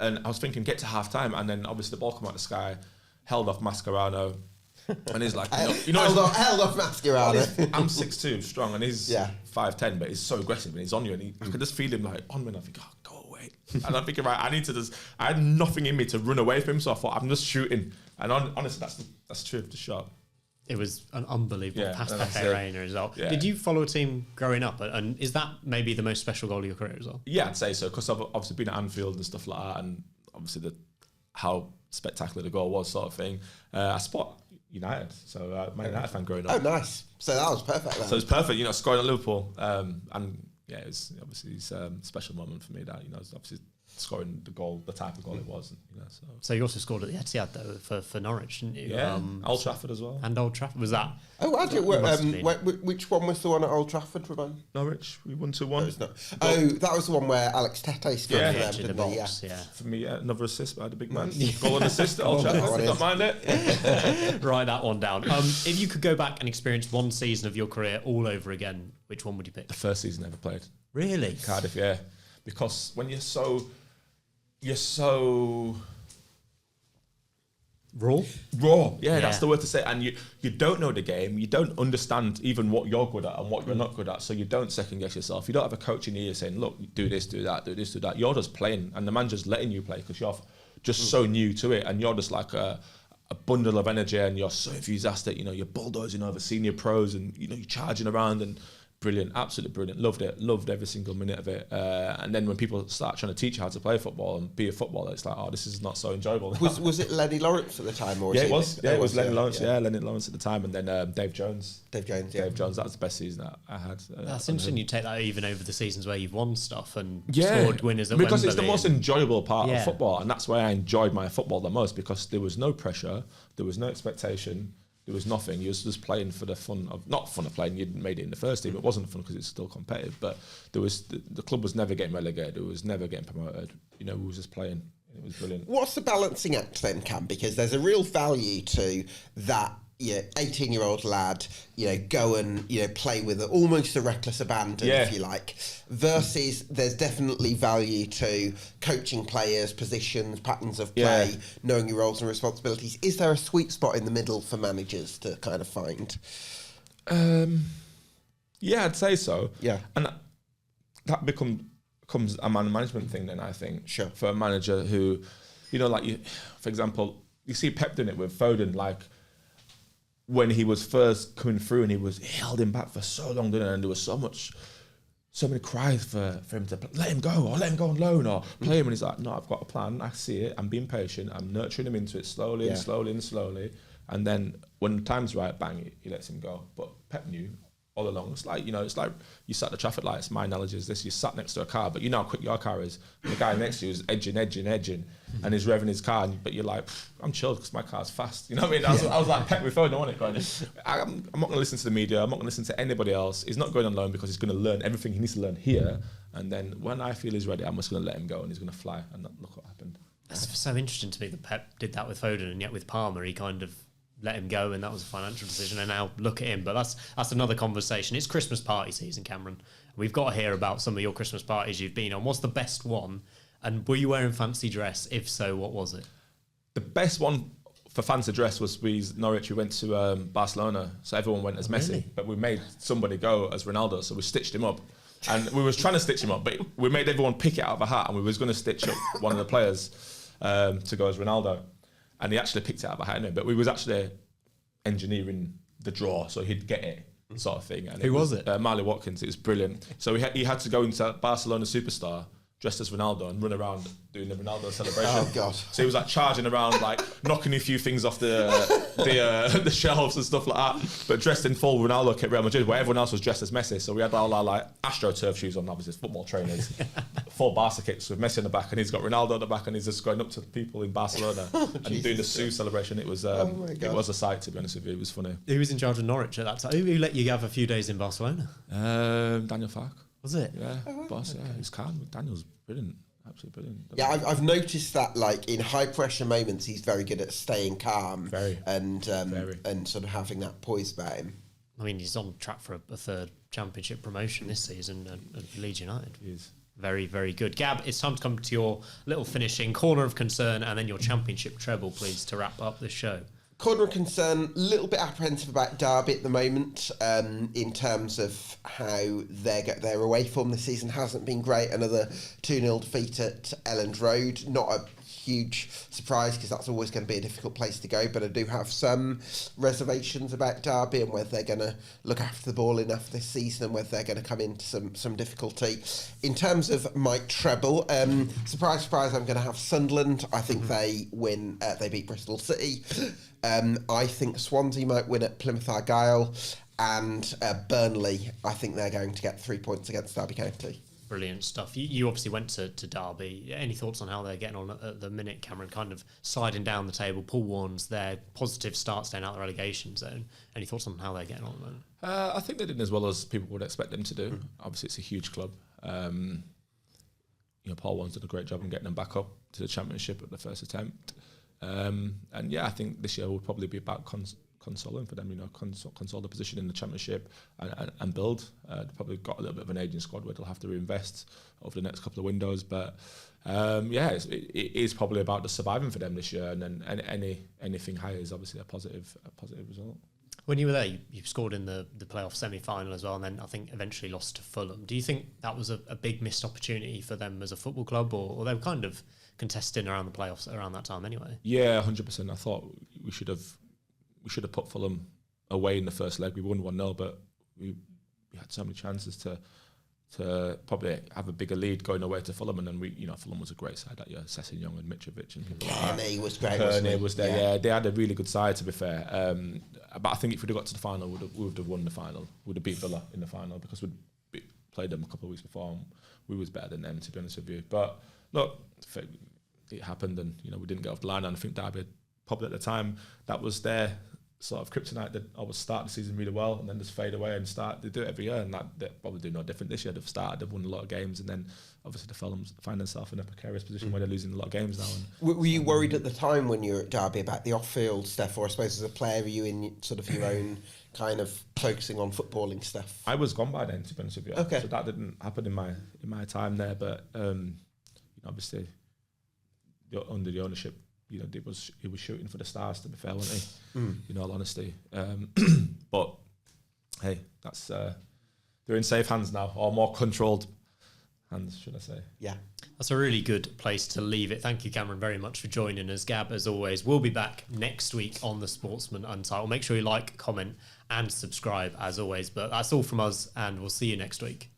and I was thinking get to half time, and then obviously the ball come out of the sky, held off Mascherano, and he's like, held off Mascherano. I'm 6'2", strong, and he's 5'10", but he's so aggressive, and he's on you, and I could just feel him like on me, and I think, oh, go away. And I'm thinking, right, I had nothing in me to run away from him, so I thought, I'm just shooting. And honestly, that's the truth, the shot. It was an unbelievable pass to Pepe Reina as well. Yeah. Did you follow a team growing up? And is that maybe the most special goal of your career as well? Yeah, I'd say so, because I've obviously been at Anfield and stuff like that, and obviously how spectacular the goal was, sort of thing. I support United, so Man United fan growing up. Oh, nice. So that was perfect then. So it's perfect, scoring at Liverpool. And yeah, it was obviously a special moment for me that, it's obviously scoring the goal, the type of goal it was. So you also scored at the Etihad though for Norwich, didn't you? Yeah, Old Trafford as well. And Old Trafford, was that? Oh, I did. Which one was the one at Old Trafford, Ramon? Norwich, we won 2-1. That was the one where Alex Tete scored for them, didn't he? Yeah. For me, another assist by the big man. Goal and assist at Old Trafford. Don't mind it. Write that one down. If you could go back and experience one season of your career all over again, which one would you pick? The first season I ever played. Really? Cardiff, yeah. Because when you're so raw. Yeah, that's the word to say. And you don't know the game. You don't understand even what you're good at and what you're not good at. So you don't second guess yourself. You don't have a coach in your ear saying, "Look, do this, do that, do this, do that." You're just playing, and the man just letting you play because you're just so new to it, and you're just like a bundle of energy, and you're so enthusiastic. You're bulldozing over senior pros, and you're charging around and. Brilliant, absolutely brilliant. Loved it, loved every single minute of it. And then when people start trying to teach you how to play football and be a footballer, it's like, oh, this is not so enjoyable. Was it Lenny Lawrence at the time? Or it was. Yeah, it was Lenny Lawrence. Yeah, Lenny Lawrence at the time, and then Dave Jones. Dave Jones. That was the best season that I had. That's interesting. You take that even over the seasons where you've won stuff and scored winners at because Wembley. It's the most enjoyable part of football, and that's why I enjoyed my football the most, because there was no pressure, there was no expectation. There was nothing. You was just playing for the fun of, not fun of playing. You didn't made it in the first team. It wasn't fun because it's still competitive. But there was the club was never getting relegated. It was never getting promoted. We was just playing. It was brilliant. What's the balancing act then, Cam? Because there's a real value to that. 18-year-old lad, go and play with almost a reckless abandon, if you like. Versus, there's definitely value to coaching players, positions, patterns of play, knowing your roles and responsibilities. Is there a sweet spot in the middle for managers to kind of find? Yeah, I'd say so. Yeah, and that becomes a man management thing. Then I think, sure, for a manager who, for example, you see Pep doing it with Foden, like. When he was first coming through and he held him back for so long, didn't it? And there was so many cries for him to let him go or let him go on loan or play him. And he's like, no, I've got a plan. I see it. I'm being patient. I'm nurturing him into it slowly and slowly and slowly. And then when the time's right, bang, he lets him go. But Pep knew all along. It's like, it's like you sat at the traffic lights. My analogy is this: you sat next to a car, but you know how quick your car is. And the guy next to you is edging, and he's revving his car, but you're like, I'm chilled because my car's fast. You know what I mean? I was like Pep with Foden, I want it going. I'm not going to listen to the media. I'm not going to listen to anybody else. He's not going on loan because he's going to learn everything he needs to learn here. And then when I feel he's ready, I'm just going to let him go, and he's going to fly. And look what happened. That's so interesting to me that Pep did that with Foden, and yet with Palmer, he kind of let him go, and that was a financial decision. And now look at him. But that's another conversation. It's Christmas party season, Cameron. We've got to hear about some of your Christmas parties you've been on. What's the best one? And were you wearing fancy dress? If so, what was it? The best one for fancy dress was Norwich. We went to Barcelona, so everyone went as Messi, really? But we made somebody go as Ronaldo, so we stitched him up. And we was trying to stitch him up, but we made everyone pick it out of a hat, and we was going to stitch up one of the players to go as Ronaldo. And he actually picked it out of a hat, but we was actually engineering the draw, so he'd get it, sort of thing. And Who was it? Marley Watkins. It was brilliant. So he had to go into Barcelona Superstar, dressed as Ronaldo and run around doing the Ronaldo celebration. Oh God! So he was like charging around, like knocking a few things off the shelves and stuff like that. But dressed in full Ronaldo kit, Real Madrid, where everyone else was dressed as Messi. So we had all our like AstroTurf shoes on, obviously football trainers, full Barca kits with Messi on the back, and he's got Ronaldo on the back, and he's just going up to people in Barcelona and doing the Sue celebration. It was it was a sight, to be honest with you. It was funny. Who was in charge of Norwich at that time? Who let you have a few days in Barcelona? Daniel Fark. Was it? Yeah, boss. Yeah, he's calm. Daniel's brilliant. Absolutely brilliant. Yeah, I've noticed that, like in high pressure moments, he's very good at staying calm and sort of having that poise about him. I mean, he's on track for a third championship promotion this season at Leeds United. He is. Very, very good. Gab, it's time to come to your little finishing corner of concern and then your championship treble, please, to wrap up this show. Corner of concern, a little bit apprehensive about Derby at the moment in terms of how their away form this season hasn't been great. Another 2-0 defeat at Elland Road. Not a huge surprise because that's always going to be a difficult place to go, but I do have some reservations about Derby and whether they're going to look after the ball enough this season and whether they're going to come into some difficulty. In terms of my treble, surprise, surprise, I'm going to have Sunderland. I think they win, they beat Bristol City. I think Swansea might win at Plymouth Argyle, and Burnley, I think they're going to get 3 points against Derby County. Brilliant stuff. You obviously went to Derby. Any thoughts on how they're getting on at the minute, Cameron? Kind of sliding down the table. Paul Warren's their positive start staying out the relegation zone. Any thoughts on how they're getting on at the moment? I think they did as well as people would expect them to do. Obviously, it's a huge club. Paul Warren's done a great job in getting them back up to the Championship at the first attempt. And I think this year will probably be about consoling for them, console the position in the Championship and build. They've probably got a little bit of an aging squad where they'll have to reinvest over the next couple of windows. But it is probably about the surviving for them this year, and then anything higher is obviously a positive result. When you were there, you scored in the playoff semi-final as well, and then I think eventually lost to Fulham. Do you think that was a big missed opportunity for them as a football club, or they were kind of contesting around the playoffs around that time anyway? Yeah, 100%. I thought we should have put Fulham away in the first leg. We won 1-0, but we had so many chances to probably have a bigger lead going away to Fulham, and then Fulham was a great side that year. Sessegnon and Mitrovic and people like that. Kearney was great. Kearney was there. Yeah, they had a really good side, to be fair. But I think if we'd have got to the final, we would have won the final. We'd have beat Villa in the final because we'd played them a couple of weeks before. And we was better than them, to be honest with you. But look, it happened, and we didn't get off the line. And I think Derby, probably at the time, that was their sort of kryptonite. They'd always start the season really well and then just fade away and start. They do it every year, and that they probably do no different this year. They've won a lot of games, and then obviously the Fulham find themselves in a precarious position where they're losing a lot of games now. And were you worried at the time when you were at Derby about the off-field stuff, or I suppose as a player, were you in sort of your own kind of focusing on footballing stuff? I was gone by then, to be honest with you. Okay. So that didn't happen in my time there, but obviously under the ownership, he was shooting for the stars, to be fair, wasn't he? In all honesty. But hey, that's they're in safe hands now, or more controlled hands, should I say. Yeah. That's a really good place to leave it. Thank you, Cameron, very much for joining us. Gab, as always, we'll be back next week on the Sportsman Untitled. Make sure you like, comment and subscribe, as always. But that's all from us, and we'll see you next week.